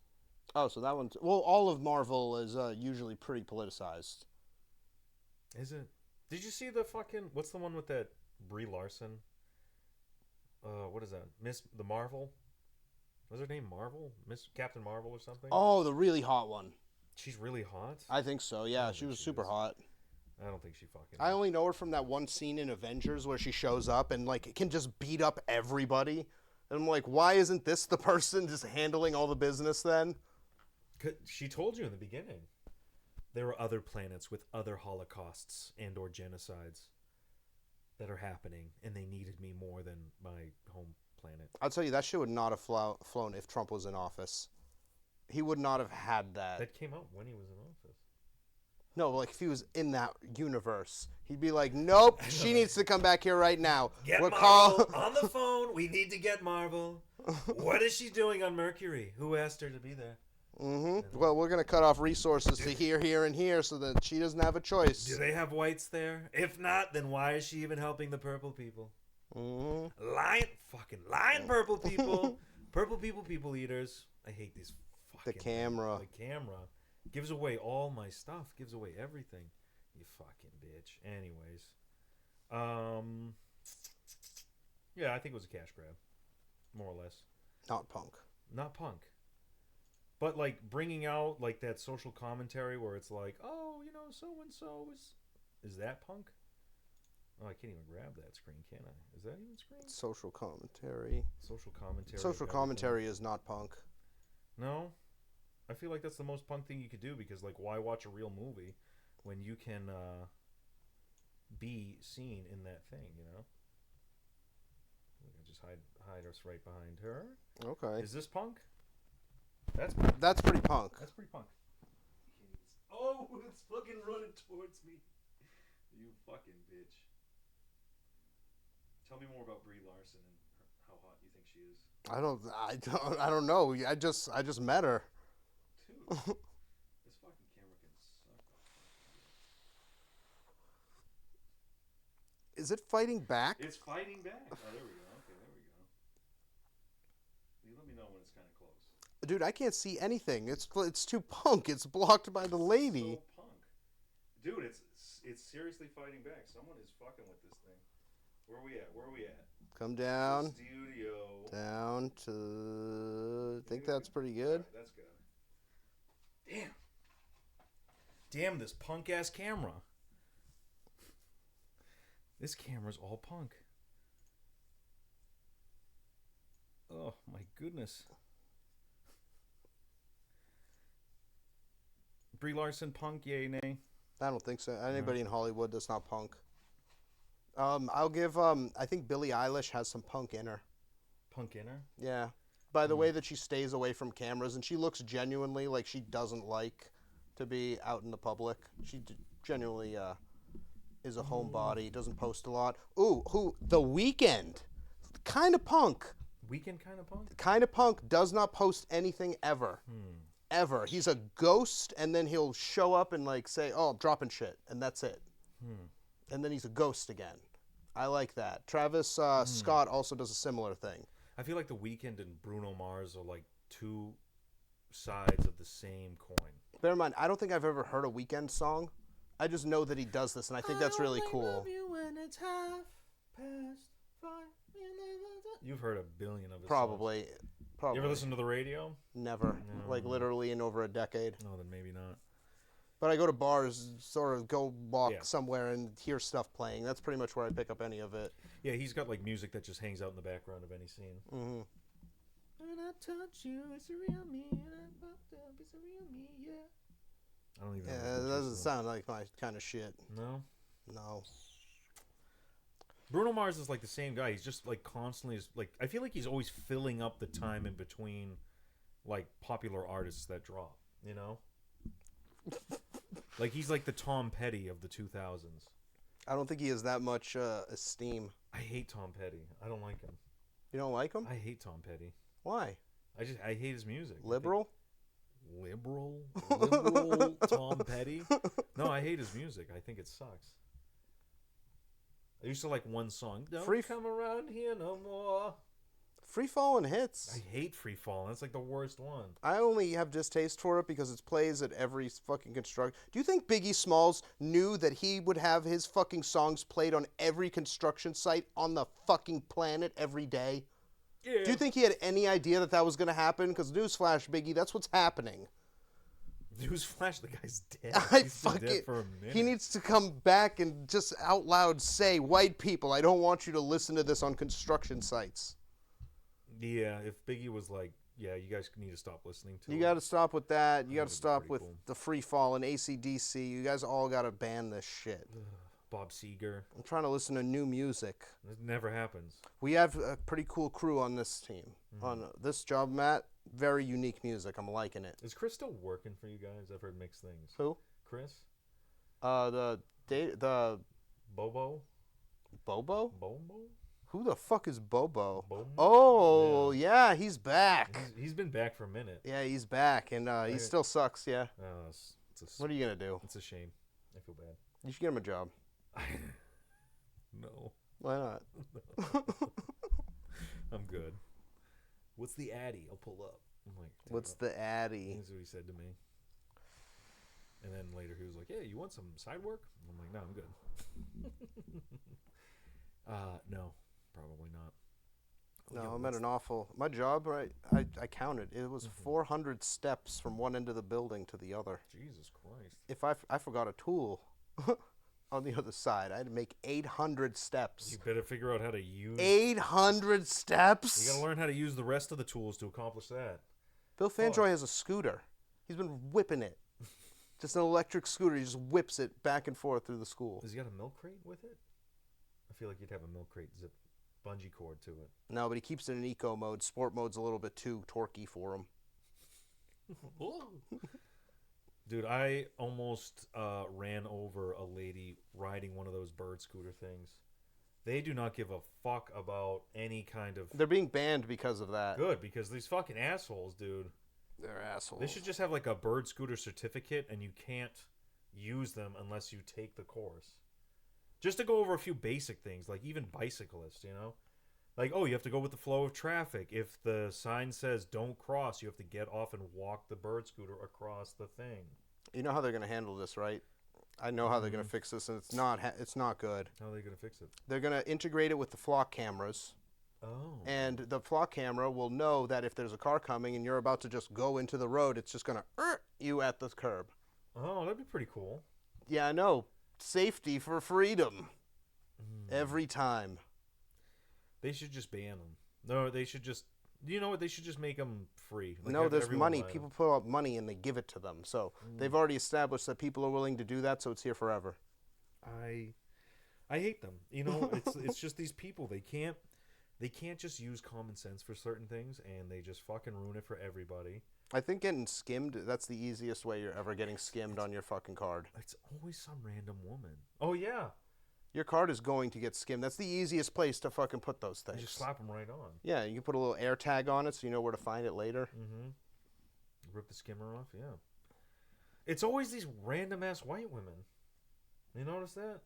Oh, so that one's... Well, all of Marvel is usually pretty politicized. Is it? Did you see the fucking... What's the one with that Brie Larson? What is that? Miss the Marvel? Was her name Marvel? Miss Captain Marvel or something? Oh, the really hot one. She's really hot? I think so, yeah. She was super hot. I don't think she fucking... I only know her from that one scene in Avengers where she shows up and, like, can just beat up everybody. And I'm like, why isn't this the person just handling all the business then? She told you in the beginning. There are other planets with other holocausts and or genocides that are happening, and they needed me more than my home planet. I'll tell you, that shit would not have flown if Trump was in office. He would not have had that. That came out when he was in office. No, like if he was in that universe, he'd be like, nope, she needs to come back here right now. Get Marvel on the phone. We need to get Marvel. What is she doing on Mercury? Who asked her to be there? Mm-hmm. Well, we're going to cut off resources to here, and here so that she doesn't have a choice. Do they have whites there? If not, then why is she even helping the purple people? Mm-hmm. Lying purple people. Purple people eaters. I hate these fucking... The camera. The camera. Gives away all my stuff. Gives away everything. You fucking bitch. Anyways. Yeah, I think it was a cash grab. More or less. Not Punk. Not Punk. But, like, bringing out, like, that social commentary where it's like, oh, you know, so-and-so is that Punk? Oh, I can't even grab that screen, can I? Is that even screen? Social commentary. Social commentary. Social commentary is not Punk. No? I feel like that's the most Punk thing you could do because, like, why watch a real movie when you can be seen in that thing, you know? We can just hide us right behind her. Okay. Is this Punk? That's pretty Punk. That's pretty Punk. Oh, it's fucking running towards me. You fucking bitch. Tell me more about Brie Larson and how hot you think she is. I don't know. I just met her. Dude, this fucking camera can suck. Is it fighting back? It's fighting back. Oh, there we go. Okay, there we go. You let me know when it's kind of close. Dude, I can't see anything. It's too Punk. It's blocked by the lady. So Punk. Dude, it's seriously fighting back. Someone is fucking with this thing. Where are we at? Come down. Studio. Down to... I think that's pretty good. Right, that's good. Damn this punk-ass camera. This camera's all Punk. Oh, my goodness. Brie Larson, Punk, yay, nay? I don't think so. Anybody in Hollywood that's not Punk. I'll give, I think Billie Eilish has some Punk in her. Punk in her? Yeah. By the way that she stays away from cameras, and she looks genuinely like she doesn't like to be out in the public. She genuinely is a homebody, doesn't post a lot. Ooh, The Weeknd. Kind of Punk. Weeknd kind of Punk? Kind of Punk, does not post anything ever. Ever. He's a ghost, and then he'll show up and like say, oh, I'm dropping shit, and that's it. And then he's a ghost again. I like that. Travis Scott also does a similar thing. I feel like The Weeknd and Bruno Mars are like two sides of the same coin. Bear in mind, I don't think I've ever heard a Weeknd song. I just know that he does this, and I think that's really cool. Love you when it's half past You've heard a billion of his Probably. songs. Probably. You ever listen to the radio? Never. No. Like literally in over a decade. No, then maybe not. But I go to bars, sort of go walk somewhere and hear stuff playing. That's pretty much where I pick up any of it. Yeah, he's got like music that just hangs out in the background of any scene. Mm-hmm. When I touch you, it's a real me. And I fucked up, it's a real me, yeah. I don't even know. Yeah, it doesn't sound like my kind of shit. No? No. Bruno Mars is like the same guy. He's just like constantly, like, I feel like he's always filling up the time in between like popular artists that drop, you know? Like he's like the Tom Petty of the 2000s. I don't think he has that much esteem. I hate Tom Petty. I don't like him. You don't like him? I hate Tom Petty. Why? I hate his music. Liberal? Liberal Tom Petty? No, I hate his music. I think it sucks. I used to like one song. Don't come around here no more. Free Fallin' hits. I hate Free Fallin'. That's like the worst one. I only have distaste for it because it plays at every fucking construction. Do you think Biggie Smalls knew that he would have his fucking songs played on every construction site on the fucking planet every day? Yeah. Do you think he had any idea that that was going to happen? Because newsflash, Biggie, that's what's happening. Newsflash, the guy's dead. He's been dead for a minute. He needs to come back and just out loud say, white people, I don't want you to listen to this on construction sites. Yeah, if Biggie was like, yeah, you guys need to stop listening to it. You got to stop with that. You got to stop with the Free Fall and AC/DC. You guys all got to ban this shit. Bob Seger. I'm trying to listen to new music. It never happens. We have a pretty cool crew on this team. Mm-hmm. On this job, Matt, very unique music. I'm liking it. Is Chris still working for you guys? I've heard mixed things. Who? Chris? The Bobo? Bobo? Bobo? Who the fuck is Bobo? Bobo? Oh, yeah, he's back. He's been back for a minute. Yeah, he's back, and he still sucks, yeah. What are you going to do? It's a shame. I feel bad. You should get him a job. No. Why not? No. I'm good. What's the Addy? I'll pull up. I'm like, what's the Addy? That's what he said to me. And then later he was like, "Yeah, you want some side work?" I'm like, "No, I'm good." No, probably not. No, I'm at an awful... My job, right, I counted. It was 400 steps from one end of the building to the other. Jesus Christ. If I forgot a tool on the other side, I had to make 800 steps. You better figure out how to use... 800 steps? You got to learn how to use the rest of the tools to accomplish that. Bill Fanjoy has a scooter. He's been whipping it. Just an electric scooter. He just whips it back and forth through the school. Has he got a milk crate with it? I feel like you'd have a milk crate zip bungee cord to it. No, but he keeps it in eco mode. Sport mode's a little bit too torquey for him. Dude, I almost ran over a lady riding one of those bird scooter things. They do not give a fuck about any kind of... They're being banned because of that. Good, because these fucking assholes, dude. They're assholes. They should just have like a bird scooter certificate, and you can't use them unless you take the course. Just to go over a few basic things, like even bicyclists, you know? Like, oh, you have to go with the flow of traffic. If the sign says don't cross, you have to get off and walk the bird scooter across the thing. You know how they're going to handle this, right? I know how they're going to fix this, and it's not good. How are they going to fix it? They're going to integrate it with the flock cameras. Oh. And the flock camera will know that if there's a car coming and you're about to just go into the road, it's just going to you at the curb. Oh, that'd be pretty cool. Yeah, I know. Safety for freedom. Every time. They should just ban them. No, they should just... You know what? They should just make them free. Like, no, there's money. People put up money and they give it to them. So they've already established that people are willing to do that, so it's here forever. I hate them. You know, it's just these people. They can't just use common sense for certain things, and they just fucking ruin it for everybody. I think getting skimmed, that's the easiest way you're ever getting skimmed on your fucking card. It's always some random woman. Oh, yeah. Your card is going to get skimmed. That's the easiest place to fucking put those things. You just slap them right on. Yeah, you can put a little air tag on it so you know where to find it later. Mm-hmm. Rip the skimmer off, yeah. It's always these random-ass white women. You notice that?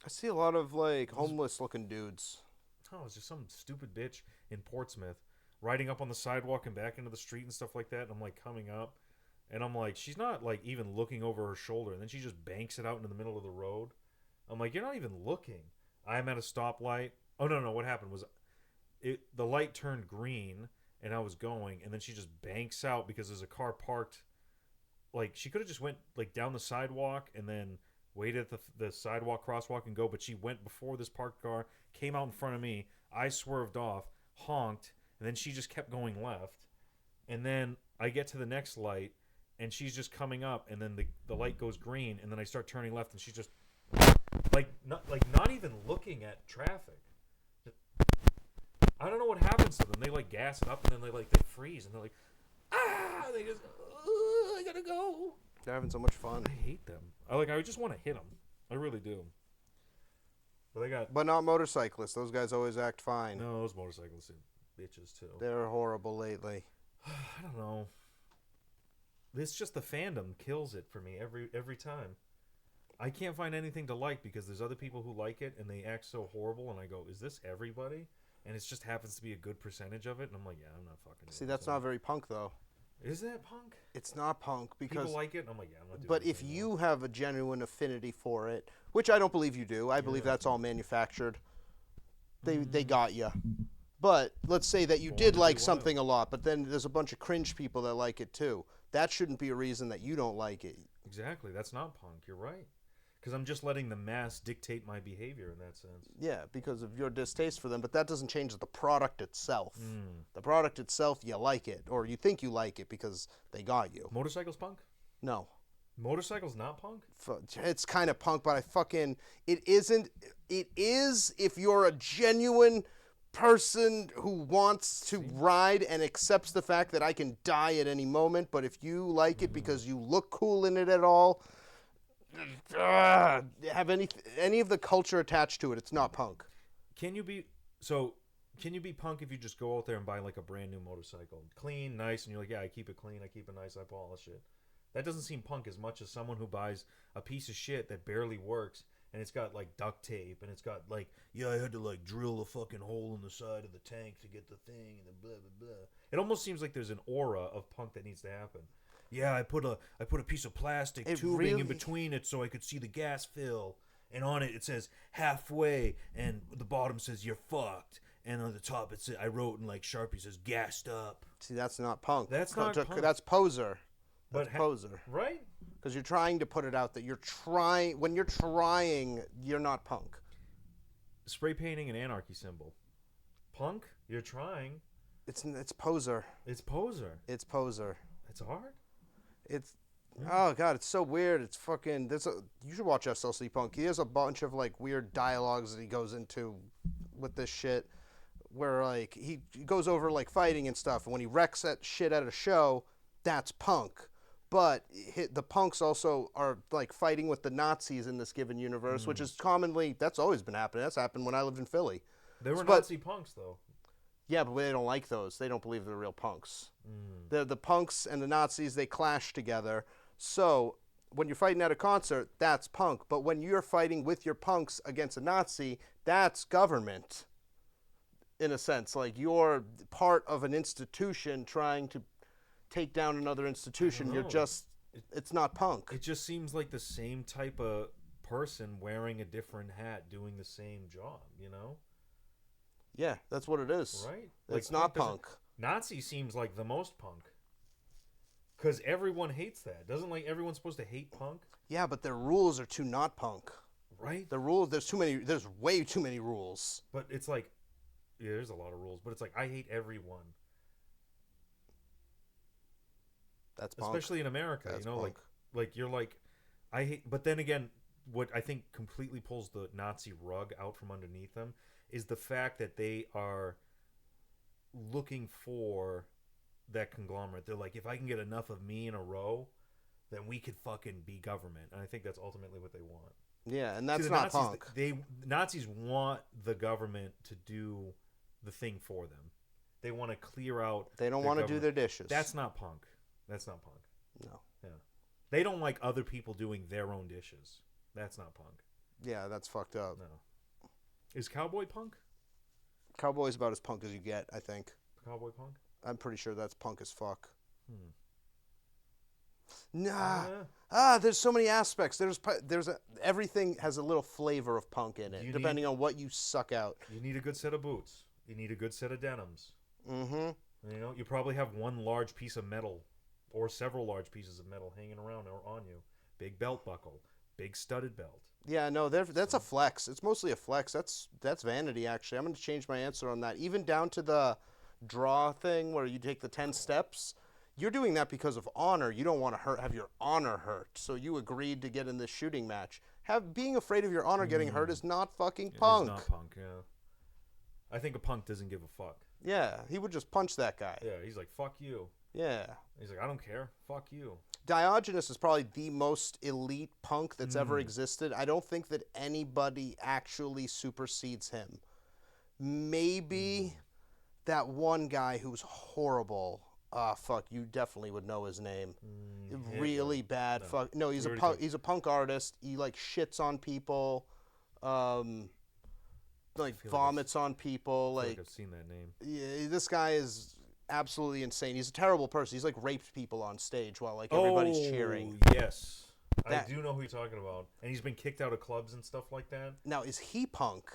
I see a lot of, like, homeless-looking dudes. Oh, it's just some stupid bitch in Portsmouth riding up on the sidewalk and back into the street and stuff like that. And I'm, like, coming up. And I'm like, she's not, like, even looking over her shoulder. And then she just banks it out into the middle of the road. I'm like, you're not even looking. I'm at a stoplight. Oh no, what happened was, the light turned green and I was going, and then she just banks out because there's a car parked. Like she could have just went like down the sidewalk and then waited at the sidewalk crosswalk and go, but she went before this parked car, came out in front of me. I swerved off, honked, and then she just kept going left. And then I get to the next light, and she's just coming up, and then the light goes green, and then I start turning left, and she's just not even looking at traffic. I don't know what happens to them. They like gas it up, and then they freeze, and they're like, they just, I gotta go. They're having so much fun. I hate them. I just want to hit them. I really do. But not motorcyclists. Those guys always act fine. No, those motorcyclists are bitches too. They're horrible lately. I don't know. It's just the fandom kills it for me every time. I can't find anything to like because there's other people who like it and they act so horrible, and I go, is this everybody? And it just happens to be a good percentage of it, and I'm like, yeah, I'm not fucking. See, that's not very punk though. Is that punk? It's not punk because people like it, and I'm like, yeah, I'm not doing it. But if you have a genuine affinity for it, which I don't believe you do, I believe that's all manufactured. They got you. But let's say that you did like something a lot, but then there's a bunch of cringe people that like it too. That shouldn't be a reason that you don't like it. Exactly. That's not punk. You're right. Because I'm just letting the mass dictate my behavior in that sense. Yeah, because of your distaste for them, but that doesn't change the product itself. The product itself, you like it, or you think you like it because they got you. Motorcycles punk? No. Motorcycles not punk? It's kind of punk, but it isn't. It is if you're a genuine person who wants to ride and accepts the fact that I can die at any moment, but if you like it because you look cool in it at all, have any of the culture attached to it, it's not punk. Can you be punk if you just go out there and buy like a brand new motorcycle, clean, nice, and you're like, yeah, I keep it clean, I keep it nice, I polish it? That doesn't seem punk as much as someone who buys a piece of shit that barely works, and it's got like duct tape, and it's got like, yeah, I had to like drill a fucking hole in the side of the tank to get the thing, and the blah blah blah. It almost seems like there's an aura of punk that needs to happen. Yeah, I put a piece of plastic tubing in between it so I could see the gas fill, and on it says halfway, and the bottom says you're fucked, and on the top it says, I wrote in like Sharpie, says gassed up. See, that's not punk. That's not punk. That's poser. That's poser. Right? Because you're trying to put it out that when you're trying, you're not punk. Spray painting an anarchy symbol. Punk? You're trying. It's poser. It's poser. It's poser. It's hard. Oh god, it's so weird. It's fucking. You should watch SLC Punk. He has a bunch of like weird dialogues that he goes into with this shit, where like he goes over like fighting and stuff. And when he wrecks that shit at a show, that's punk. But the punks also are like fighting with the Nazis in this given universe, which is that's always been happening. That's happened when I lived in Philly. They were Nazi punks though. Yeah, but they don't like those. They don't believe they're real punks. The punks and the Nazis, they clash together. So when you're fighting at a concert, that's punk. But when you're fighting with your punks against a Nazi, that's government. In a sense, like you're part of an institution trying to take down another institution. It's not punk. It just seems like the same type of person wearing a different hat doing the same job, you know? Yeah, that's what it is. Right? It's not punk. Nazi seems like the most punk. Because everyone hates that. Doesn't like everyone's supposed to hate punk? Yeah, but their rules are too not punk. Right? The rules, there's way too many rules. But it's like, yeah, there's a lot of rules, but it's like, I hate everyone. That's punk. Especially in America, That's you know, punk. like you're like, I hate, but then again, what I think completely pulls the Nazi rug out from underneath them is the fact that they are looking for that conglomerate. They're like, if I can get enough of me in a row, then we could fucking be government. And I think that's ultimately what they want. Yeah, and that's not punk. Nazis want the government to do the thing for them. They want to clear out. They don't want to do their dishes. That's not punk. That's not punk. No. Yeah. They don't like other people doing their own dishes. That's not punk. Yeah, that's fucked up. No. Is cowboy punk? Cowboy's about as punk as you get, I think. Cowboy punk? I'm pretty sure that's punk as fuck. Nah. There's so many aspects. Everything has a little flavor of punk in it, depending on what you suck out. You need a good set of boots. You need a good set of denims. Mm-hmm. You know, you probably have one large piece of metal or several large pieces of metal hanging around or on you. Big belt buckle, big studded belt. Yeah, no, that's a flex. It's mostly a flex. That's vanity, actually. I'm going to change my answer on that. Even down to the draw thing where you take the 10 steps. You're doing that because of honor. You don't want to have your honor hurt. So you agreed to get in this shooting match. Being afraid of your honor getting hurt is not fucking punk. It's not punk, yeah. I think a punk doesn't give a fuck. Yeah, he would just punch that guy. Yeah, he's like, fuck you. Yeah. He's like, I don't care. Fuck you. Diogenes is probably the most elite punk that's ever existed. I don't think that anybody actually supersedes him. Maybe that one guy who's horrible. Fuck, you definitely would know his name. Really bad. No. Fuck. No, he's a punk artist. He like shits on people. Like vomits on people. Like I've seen that name. Yeah, this guy is absolutely insane. He's a terrible person. He's like raped people on stage while like everybody's cheering. Yes. I do know who you're talking about. And he's been kicked out of clubs and stuff like that. Now, is he punk?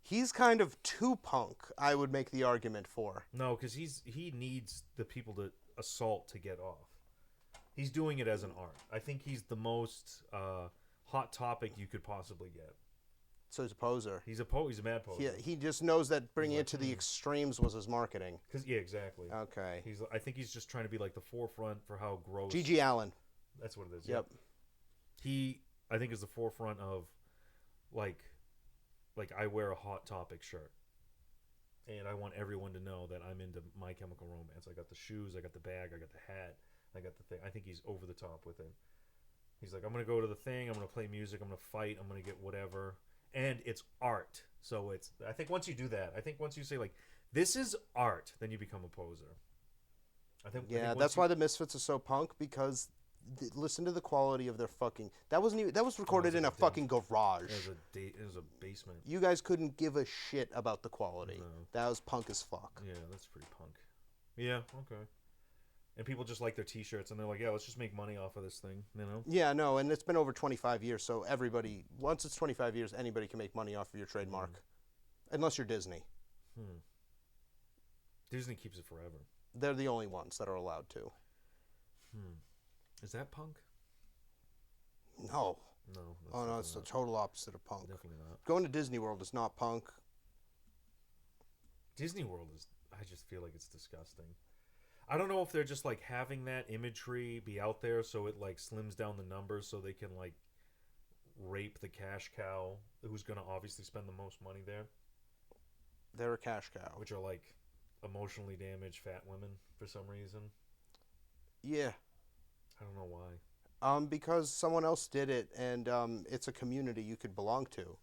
He's kind of too punk, I would make the argument for. No, because he needs the people to assault to get off. He's doing it as an art. I think he's the most hot topic you could possibly get. So he's a poser. He's a mad poser. He just knows that bringing it to the extremes was his marketing. Yeah, exactly. Okay. I think he's just trying to be like the forefront for how gross. G.G. Allen. That's what it is. Yep. He, I think, is the forefront of like I wear a Hot Topic shirt, and I want everyone to know that I'm into My Chemical Romance. I got the shoes, I got the bag, I got the hat, I got the thing. I think he's over the top with it. He's like, I'm gonna go to the thing, I'm gonna play music, I'm gonna fight, I'm gonna get whatever, and it's art. So I think once you do that, once you say like, this is art, then you become a poser. I think that's why the Misfits are so punk, because listen to the quality of their fucking. That was recorded in a fucking garage. It was a basement. You guys couldn't give a shit about the quality. No. That was punk as fuck. Yeah, that's pretty punk. Yeah, okay. And people just like their T-shirts, and they're like, yeah, let's just make money off of this thing, you know? Yeah, no, and it's been over 25 years, so everybody, once it's 25 years, anybody can make money off of your trademark. Unless you're Disney. Disney keeps it forever. They're the only ones that are allowed to. Is that punk? No. No. Oh, no, it's the total opposite of punk. Definitely not. Going to Disney World is not punk. Disney World is, I just feel like it's disgusting. I don't know if they're just like having that imagery be out there so it like slims down the numbers so they can like rape the cash cow who's going to obviously spend the most money there. They're a cash cow. Which are like emotionally damaged fat women for some reason. Yeah. I don't know why. Because someone else did it, and it's a community you could belong to.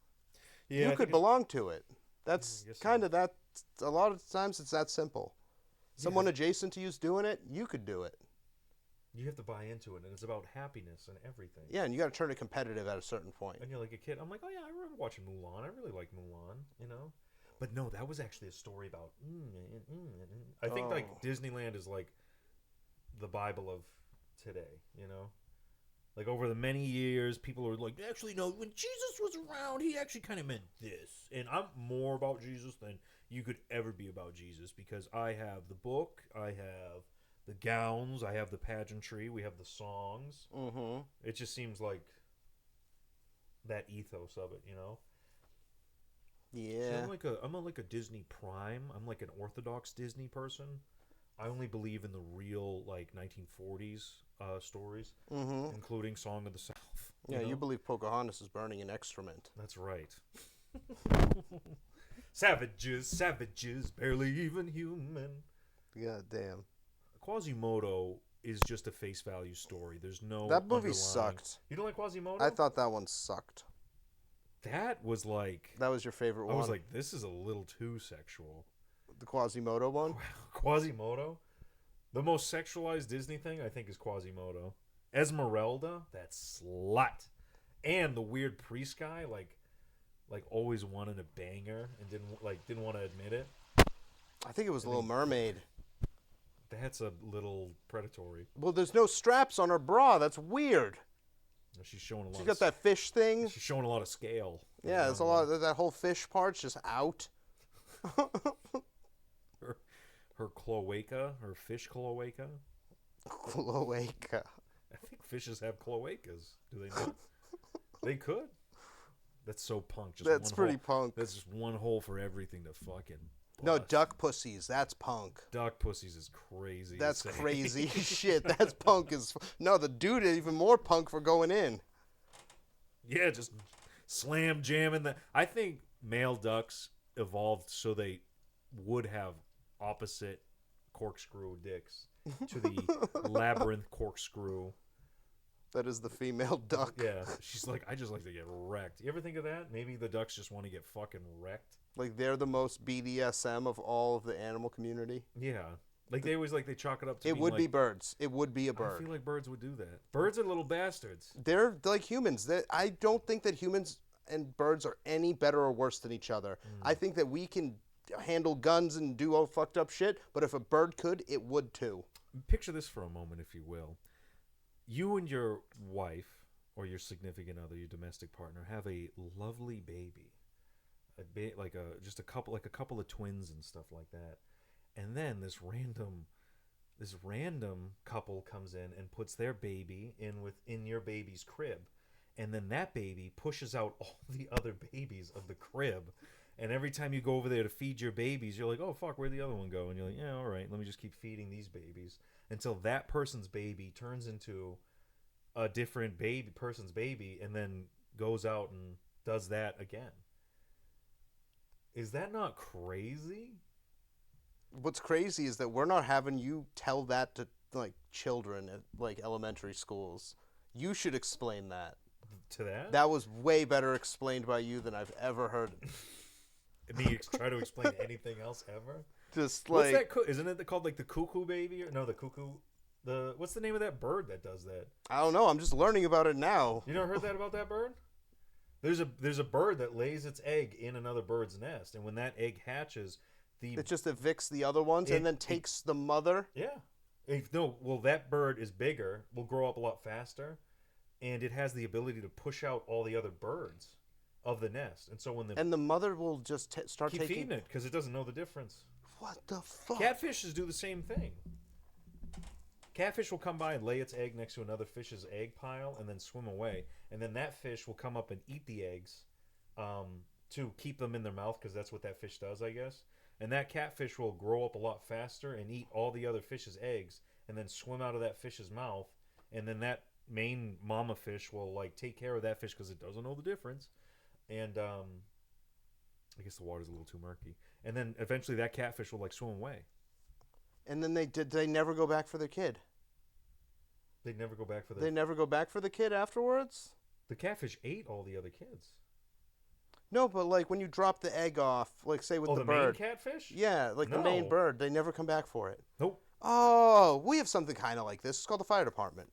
Yeah, you could belong to it. That's kind of that. A lot of times it's that simple. Someone adjacent to you's doing it, you could do it. You have to buy into it, and it's about happiness and everything. Yeah, and you got to turn it competitive at a certain point. And you're like a kid. I'm like, oh yeah, I remember watching Mulan. I really like Mulan, you know? But no, that was actually a story about... I think like Disneyland is like the Bible of today, you know? Like over the many years, people are like, actually, no, when Jesus was around, he actually kind of meant this. And I'm more about Jesus than you could ever be about Jesus, because I have the book, I have the gowns, I have the pageantry, we have the songs. Mm-hmm. It just seems like that ethos of it, you know? Yeah. See, I'm like a Disney Prime. I'm like an Orthodox Disney person. I only believe in the real like 1940s stories, including Song of the South. Yeah, you believe Pocahontas is burning an excrement. That's right. Savages, barely even human. God damn. Quasimodo is just a face value story. There's no. That movie sucked. You don't like Quasimodo? I thought that one sucked. That was like. That was your favorite one? I was like, this is a little too sexual. The Quasimodo one? Quasimodo? The most sexualized Disney thing, I think, is Quasimodo. Esmeralda, that slut. And the weird priest guy, like always wanted a banger and didn't want to admit it. I think it was Little Mermaid. That's a little predatory. Well, there's no straps on her bra. That's weird. She's showing a lot. She's got that fish thing. She's showing a lot of scale. Yeah, there's a lot. That whole fish part's just out. her cloaca, her fish cloaca. Cloaca. I think fishes have cloacas. Do they not? They could. That's so punk. That's pretty punk. That's just one hole for everything to fucking. No, duck pussies. That's punk. Duck pussies is crazy. That's crazy shit. That's punk as. No, the dude is even more punk for going in. Yeah, just slam jamming the. I think male ducks evolved so they would have opposite corkscrew dicks to the labyrinth corkscrew. That is the female duck. Yeah, she's like, I just like to get wrecked. You ever think of that? Maybe the ducks just want to get fucking wrecked. Like they're the most BDSM of all of the animal community. Yeah, like they always like they chalk it up to. It would be birds. It would be a bird. I feel like birds would do that. Birds are little bastards. They're like humans. I don't think that humans and birds are any better or worse than each other. I think that we can handle guns and do all fucked up shit, but if a bird could, it would too. Picture this for a moment, if you will. You and your wife or your significant other, your domestic partner, have a lovely baby, just a couple of twins and stuff like that, and then this random couple comes in and puts their baby in your baby's crib, and then that baby pushes out all the other babies of the crib. And every time you go over there to feed your babies, you're like, oh, fuck, where'd the other one go? And you're like, yeah, all right, let me just keep feeding these babies until that person's baby turns into a different person's baby and then goes out and does that again. Is that not crazy? What's crazy is that we're not having you tell that to, like, children at, like, elementary schools. You should explain that. To that? That was way better explained by you than I've ever heard. Me try to explain anything else ever? Just like, what's that? Isn't it called like the cuckoo baby? No, the cuckoo. What's the name of that bird that does that? I don't know. I'm just learning about it now. You never heard that about that bird? There's a bird that lays its egg in another bird's nest, and when that egg hatches, it just evicts the other ones and then takes the mother. Yeah. That bird is bigger, will grow up a lot faster, and it has the ability to push out all the other birds of the nest, and so when the mother will just start keep feeding it because it doesn't know the difference. What the fuck? Catfishes do the same thing. Catfish will come by and lay its egg next to another fish's egg pile and then swim away, and then that fish will come up and eat the eggs to keep them in their mouth because that's what that fish does, I guess. And that catfish will grow up a lot faster and eat all the other fish's eggs and then swim out of that fish's mouth, and then that main mama fish will like take care of that fish because it doesn't know the difference. And I guess the water's a little too murky. And then eventually that catfish will like swim away. And then they never go back for their kid. They never go back for They never go back for the kid afterwards? The catfish ate all the other kids. No, but like when you drop the egg off, like say with the bird. Main catfish? Yeah, like the main bird. They never come back for it. Nope. Oh, we have something kind of like this. It's called the fire department.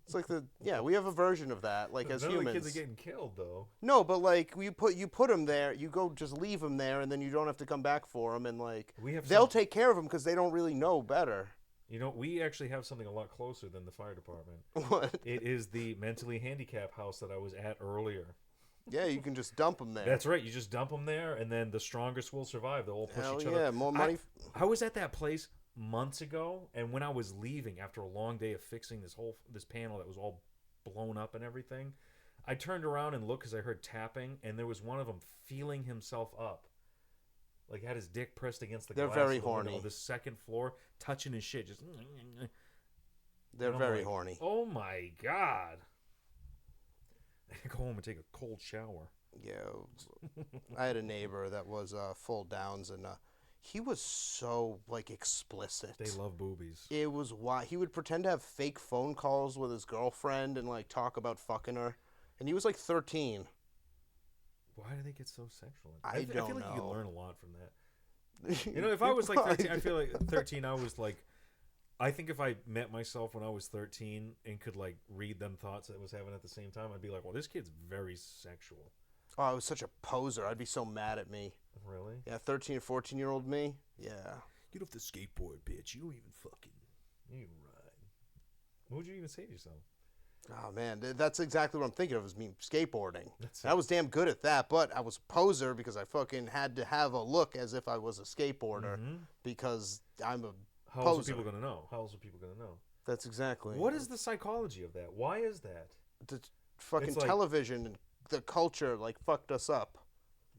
It's like we have a version of that, like as humans. None of the kids are getting killed, though. No, but like you put them there, you go just leave them there, and then you don't have to come back for them, and like they'll take care of them because they don't really know better. You know, we actually have something a lot closer than the fire department. What? It is the mentally handicapped house that I was at earlier. Yeah, you can just dump them there. That's right. You just dump them there, and then the strongest will survive. They'll all push each other. Yeah, more money. I was at that place months ago, and when I was leaving after a long day of fixing this panel that was all blown up and everything, I turned around and looked because I heard tapping, and there was one of them feeling himself up, like had his dick pressed against the glass. They're very horny. The second floor, touching his shit, just. They're very horny. Oh my god! I go home and take a cold shower. Yeah, I had a neighbor that was full Downs, and he was so like explicit. They love boobies. It was why he would pretend to have fake phone calls with his girlfriend and like talk about fucking her, and he was like 13. Why do they get so sexual? I don't know. I feel like you could learn a lot from that. You know, if I was like 13, I feel like 13, I was like, I think if I met myself when I was 13 and could like read them thoughts that I was having at the same time, I'd be like, well, this kid's very sexual. Oh, I was such a poser. I'd be so mad at me. Really? Yeah, 13 or 14-year-old me. Yeah. Get off the skateboard, bitch. You don't even fucking. You ride. What would you even say to yourself? Oh man, that's exactly what I'm thinking of. Is me skateboarding. That's I was damn good at that, but I was a poser because I fucking had to have a look as if I was a skateboarder because I'm a How poser. else are people gonna know? How else are people gonna know? That's exactly. What is the psychology of that? Why is that? The fucking It's like- television and the culture like fucked us up.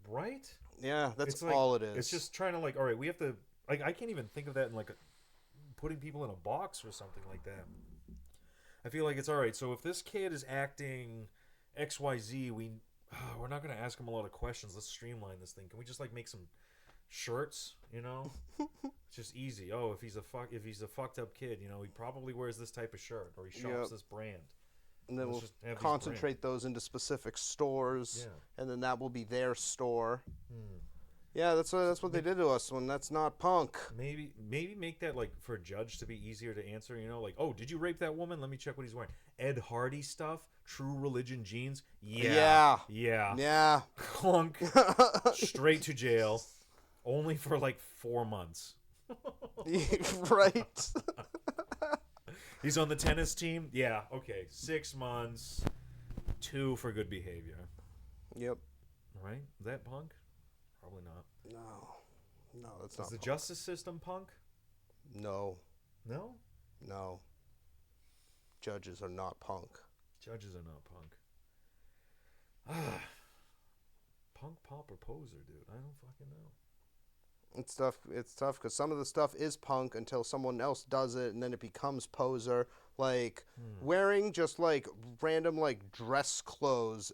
Right? Yeah, that's It's like- all it is. It's just trying to like, all right, we have to. Like, I can't even think of that in like putting people in a box or something like that. I feel like it's all right. So if this kid is acting XYZ, we're not going to ask him a lot of questions. Let's streamline this thing. Can we just like make some shirts? You know, it's just easy. Oh, if he's a fucked up kid, you know, he probably wears this type of shirt or he shops this brand. And then Let's we'll just have these concentrate those into specific stores, and then that will be their store. Yeah, that's what they did to us when that's not punk. Maybe make that like for a judge to be easier to answer. You know, like, oh, did you rape that woman? Let me check what he's wearing. Ed Hardy stuff, True Religion jeans. Yeah. Clunk. Straight to jail. Only for like 4 months. Right. He's on the tennis team. Yeah. Okay. 6 months. 2 for good behavior. Yep. Right? Is that punk? Probably not. No, that's not. Is the punk. justice system punk? No. No. Judges are not punk. Judges are not punk. Punk, pop, or poser, dude? I don't fucking know. It's tough. It's tough because some of the stuff is punk until someone else does it, and then it becomes poser. Like wearing just like random like dress clothes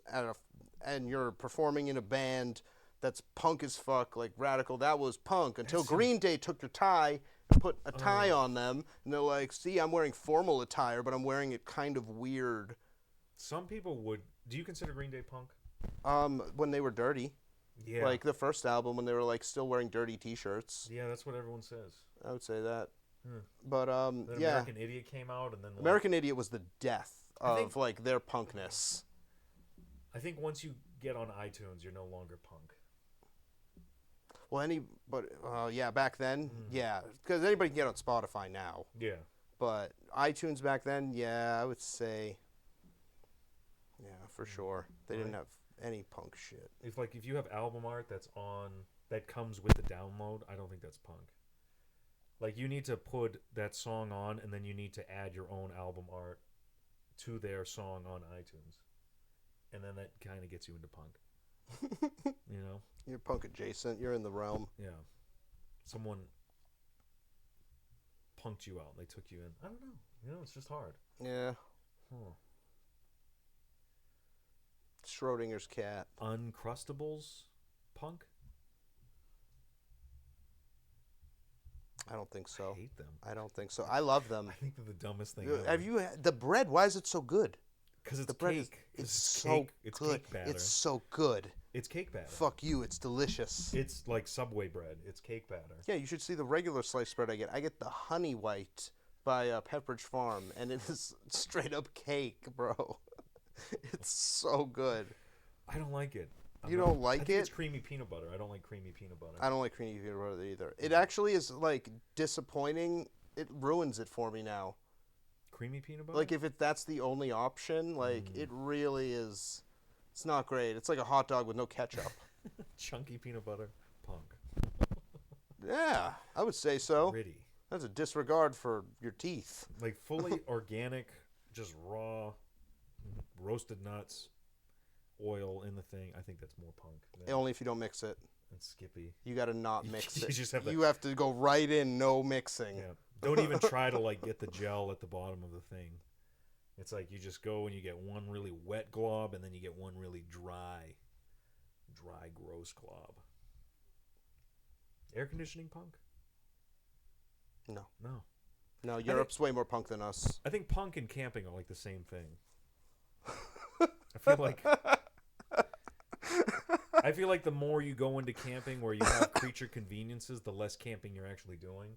and you're performing in a band that's punk as fuck, like radical. That was punk until Green Day took your tie and put a tie on them, and they're like, "See, I'm wearing formal attire, but I'm wearing it kind of weird." Some people would. Do you consider Green Day punk? When they were dirty. Yeah. Like the first album when they were like still wearing dirty t-shirts. Yeah, that's what everyone says. I would say that. But Then yeah. American Idiot came out, and then like, American Idiot was the death of think- like their punkness. I think once you get on iTunes, you're no longer punk. Well, back then, yeah, because anybody can get on Spotify now. Yeah. But iTunes back then, yeah, I would say, yeah, for sure. They didn't have any punk shit. If you have album art that comes with the download, I don't think that's punk. Like, you need to put that song on, and then you need to add your own album art to their song on iTunes, and then that kind of gets you into punk. You know. You're punk adjacent. You're in the realm. Yeah. Someone punked you out. They took you in. I don't know. You know, it's just hard. Yeah. Schrodinger's cat. Uncrustables punk? I don't think so. I hate them. I don't think so. I love them. I think they're the dumbest thing Have ever. you had the bread? Why is it so good? Because it's The bread is cake. it's so cake. It's good. cake batter. It's so good. It's cake batter. Fuck you. It's delicious. It's like Subway bread. It's cake batter. Yeah, you should see the regular sliced bread I get. I get the honey white by Pepperidge Farm, and it is straight up cake, bro. It's so good. I don't like it. You don't like I think it? It's creamy peanut butter. I don't like creamy peanut butter. I don't like creamy peanut butter either. It actually is like disappointing. It ruins it for me now. Creamy peanut butter? Like if that's the only option, like it really is. It's not great. It's like a hot dog with no ketchup. Chunky peanut butter punk. Yeah, I would say so. Gritty. That's a disregard for your teeth. Like fully organic, just raw, roasted nuts, oil in the thing. I think that's more punk than Only if you don't mix it. Skippy. You got to not mix You it. just have to- You have to go right in, no mixing. Yeah. Don't even try to like get the gel at the bottom of the thing. It's like you just go and you get one really wet glob and then you get one really dry, gross glob. Air conditioning punk? No. No. No, Europe's way more punk than us. I think punk and camping are like the same thing. I feel like the more you go into camping where you have creature conveniences, the less camping you're actually doing.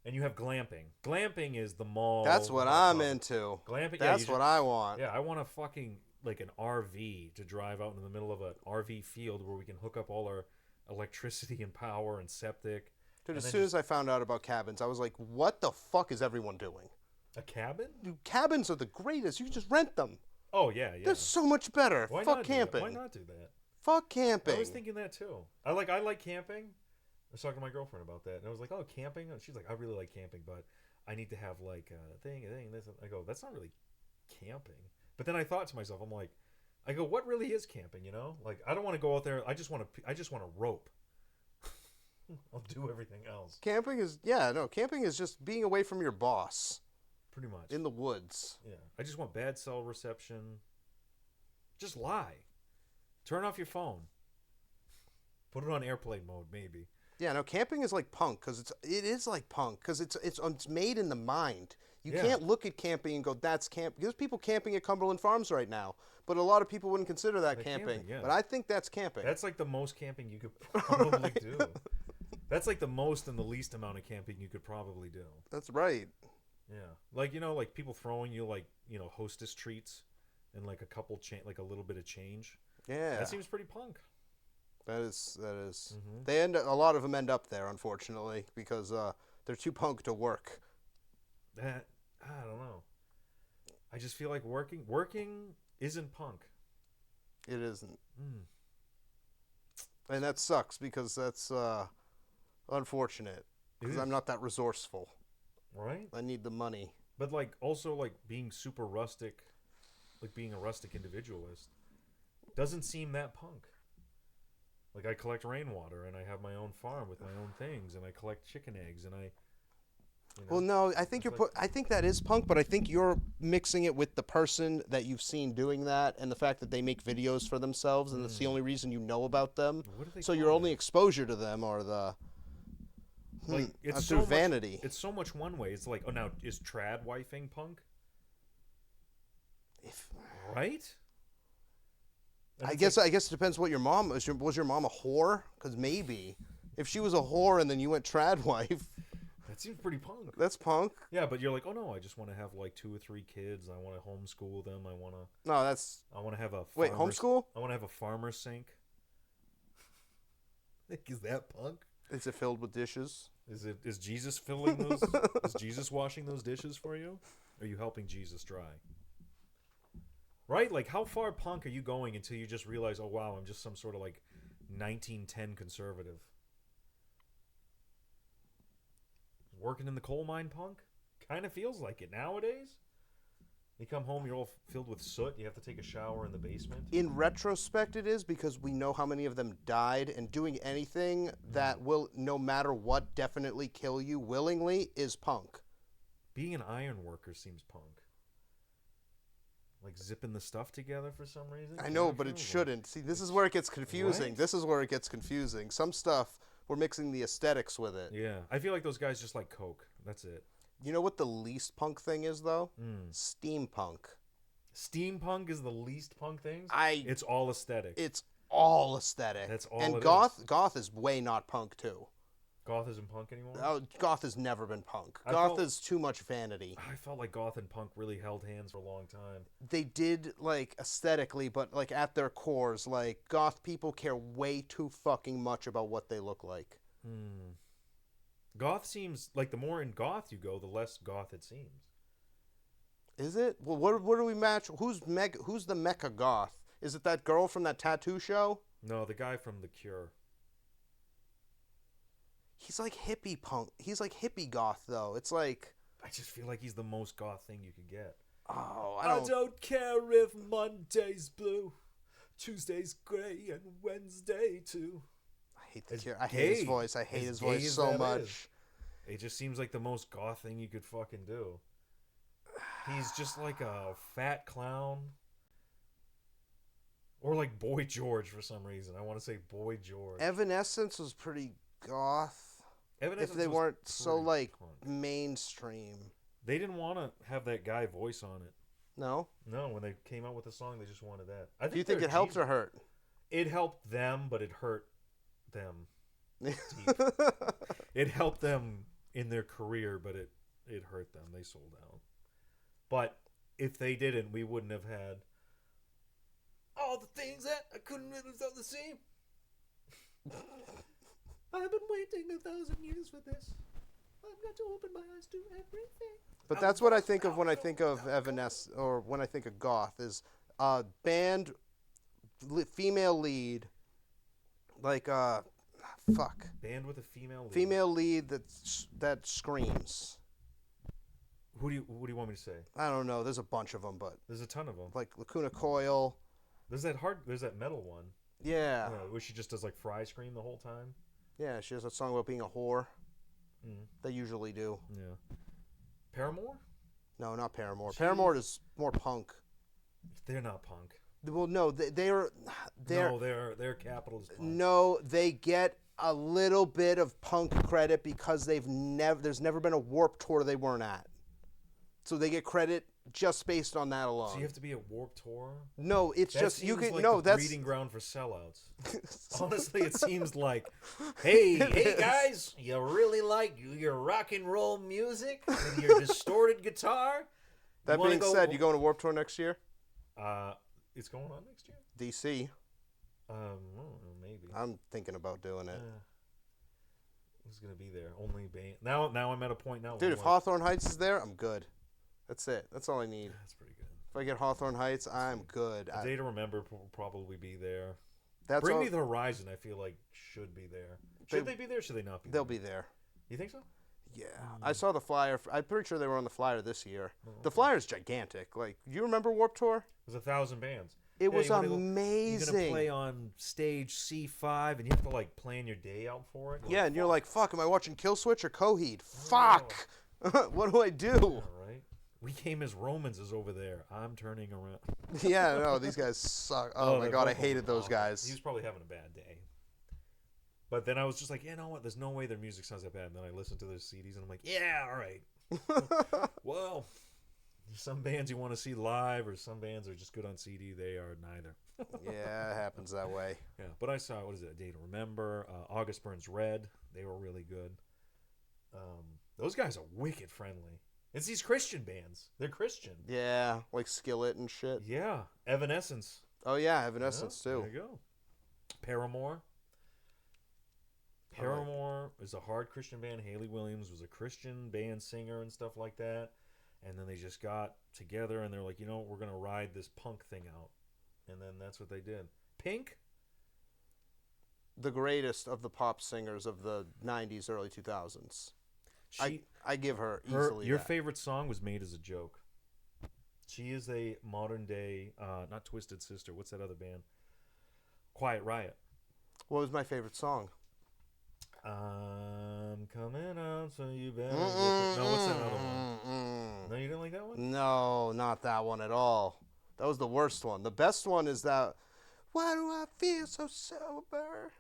And you have glamping. Glamping is the mall. That's what I'm into. Glamping. That's what I want. Yeah, I want a fucking like an RV to drive out in the middle of an RV field where we can hook up all our electricity and power and septic. Dude, as soon as I found out about cabins, I was like, what the fuck is everyone doing? A cabin? Dude, cabins are the greatest. You can just rent them. Oh, yeah. They're so much better. Fuck camping. Why not do that? Fuck camping. I was thinking that too. I like camping. I was talking to my girlfriend about that, and I was like, "Oh, camping." And she's like, "I really like camping, but I need to have like a thing, this." I go, "That's not really camping." But then I thought to myself, I'm like, I go, "What really is camping?" You know, like I don't want to go out there. I just want to rope. I'll do everything else. Camping is camping is just being away from your boss. Pretty much. In the woods. Yeah, I just want bad cell reception. Just lie. Turn off your phone. Put it on airplane mode, maybe. Yeah, no, camping is like punk because it is like punk because it's made in the mind. You can't look at camping and go, that's camp. There's people camping at Cumberland Farms right now, but a lot of people wouldn't consider that camping. Yeah. But I think that's camping. That's like the most camping you could probably do. That's like the most and the least amount of camping you could probably do. That's right. Yeah, like like people throwing you like hostess treats and like a couple like a little bit of change. Yeah, that seems pretty punk. That is. Mm-hmm. A lot of them end up there, unfortunately, because they're too punk to work. That I don't know. I just feel like working isn't punk. It isn't. And that sucks because that's unfortunate. Because I'm not that resourceful. Right. I need the money. But like also like being super rustic, like being a rustic individualist, doesn't seem that punk. Like I collect rainwater and I have my own farm with my own things and I collect chicken eggs and I. Well, no, I think I think that is punk, but I think you're mixing it with the person that you've seen doing that and the fact that they make videos for themselves and that's the only reason you know about them. So your only exposure to them are the like it's through vanity. It's so much one way. It's like, oh, now is trad wifing punk? Right? I guess it depends what your mom was. Was your mom a whore? Because maybe if she was a whore and then you went trad wife, that seems pretty punk. That's punk. Yeah, but you're like, oh no, I just want to have like 2 or 3 kids. I want to homeschool them. I want to. No, that's. I want to have a. Wait, homeschool? I want to have a farmer sink. Is that punk? Is it filled with dishes? Is Jesus filling those? Is Jesus washing those dishes for you? Or are you helping Jesus dry? Right? Like, how far punk are you going until you just realize, oh, wow, I'm just some sort of, like, 1910 conservative? Working in the coal mine punk? Kind of feels like it nowadays. You come home, you're all filled with soot. You have to take a shower in the basement. In retrospect, it is because we know how many of them died, and doing anything that will, no matter what, definitely kill you willingly is punk. Being an iron worker seems punk. Like zipping the stuff together for some reason? I know, but it shouldn't. See, this is where it gets confusing. Right? This is where it gets confusing. Some stuff, we're mixing the aesthetics with it. Yeah. I feel like those guys just like Coke. That's it. You know what the least punk thing is, though? Steampunk. Steampunk is the least punk thing? It's all aesthetic. It's all aesthetic. That's all and it is. Goth is way not punk, too. Goth isn't punk anymore? Goth has never been punk. Goth is too much vanity. I felt like goth and punk really held hands for a long time. They did, like, aesthetically, but, like, at their cores, like, goth people care way too fucking much about what they look like. Goth seems, like, the more in goth you go, the less goth it seems. Is it? Well, what do we match? Who's the mecha goth? Is it that girl from that tattoo show? No, the guy from The Cure. He's like hippie punk. He's like hippie goth, though. It's like... I just feel like he's the most goth thing you could get. Oh, I don't care if Monday's blue, Tuesday's gray, and Wednesday too. I hate The Cure. I hate his voice. I hate his voice so much. It just seems like the most goth thing you could fucking do. He's just like a fat clown. Or like Boy George for some reason. I want to say Boy George. Evanescence was pretty goth. If they weren't so, like, mainstream. They didn't want to have that guy voice on it. No? No, when they came out with the song, they just wanted that. Do you think it helped or hurt? It helped them, but it hurt them. It helped them in their career, but it hurt them. They sold out. But if they didn't, we wouldn't have had all the things that I couldn't really the same. I've been waiting 1,000 years for this. I've got to open my eyes to everything. But that's what I think of when I think of Evanescence, or when I think of goth, is band, female lead, like fuck. Band with a female lead. Female lead that screams. Who do you want me to say? I don't know. There's a bunch of them, but there's a ton of them. Like Lacuna Coil. There's that metal one. Yeah. Where she just does like fry scream the whole time. Yeah, she has a song about being a whore. Mm. They usually do. Yeah. Paramore? No, not Paramore. Paramore is more punk. They're not punk. Well, no, they're capitalist punk. No, they get a little bit of punk credit because there's never been a Warped Tour they weren't at. So they get credit just based on that alone. So you have to be a Warped Tour? No, it's that just you can like no. The That's breeding ground for sellouts. Honestly, it seems like, hey guys, you really like your rock and roll music and your distorted guitar. That being said, you going to Warped Tour next year? It's going on next year. DC. Maybe. I'm thinking about doing it. Who's gonna be there? Only band. Now I'm at a point now. Dude, if Hawthorne Heights is there, I'm good. That's it. That's all I need. That's pretty good. If I get Hawthorne Heights, I'm good. A Day to Remember will probably be there. That's Bring Me the Horizon, I feel like, should be there. Should they be there or should they not be there? They'll be there. You think so? Yeah. I saw the flyer. I'm pretty sure they were on the flyer this year. The flyer's gigantic. Like, you remember Warped Tour? It was 1,000 bands. It was amazing. You're going to play on stage C5 and you have to, like, plan your day out for it. Yeah, and you're like, fuck, am I watching Killswitch or Coheed? Fuck! What do I do? All right. We came as Romans is over there. I'm turning around. Yeah, no, these guys suck. Oh my God, I hated those guys. He was probably having a bad day. But then I was just like, you know what? There's no way their music sounds that bad. And then I listened to their CDs and I'm like, yeah, all right. Well, some bands you want to see live or some bands are just good on CD. They are neither. Yeah, it happens that way. Yeah, but I saw, what is it, A Day to Remember, August Burns Red. They were really good. Those guys are wicked friendly. It's these Christian bands. They're Christian. Yeah, like Skillet and shit. Yeah, Evanescence. Oh yeah, Evanescence too. There you go. Paramore. Paramore is a hard Christian band. Haley Williams was a Christian band singer and stuff like that. And then they just got together and they're like, you know, we're going to ride this punk thing out. And then that's what they did. Pink? The greatest of the pop singers of the 90s, early 2000s. I give her easily Your that. favorite song was Made as a Joke. She is a modern day, not Twisted Sister. What's that other band? Quiet Riot. What was my favorite song? I'm coming out, so you better get it. No, what's that other one? No, you didn't like that one? No, not that one at all. That was the worst one. The best one is that, why do I feel so sober?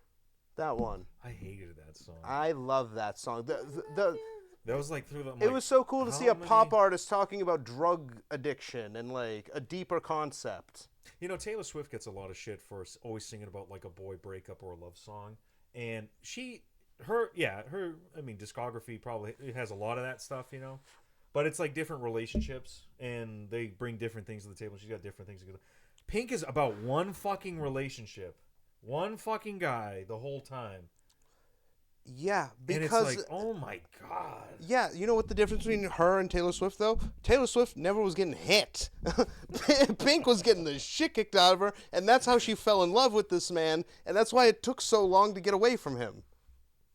That one. I hated that song. I love that song. That was like through the. It was so cool to see a pop artist talking about drug addiction and like a deeper concept. You know, Taylor Swift gets a lot of shit for always singing about like a boy breakup or a love song, and her discography probably it has a lot of that stuff, you know, but it's like different relationships and they bring different things to the table. She's got different things to go. Pink is about one fucking relationship, one fucking guy the whole time. Yeah, because and it's like, oh my God. Yeah, you know what the difference between her and Taylor Swift though? Taylor Swift never was getting hit. Pink was getting the shit kicked out of her, and that's how she fell in love with this man, and that's why it took so long to get away from him.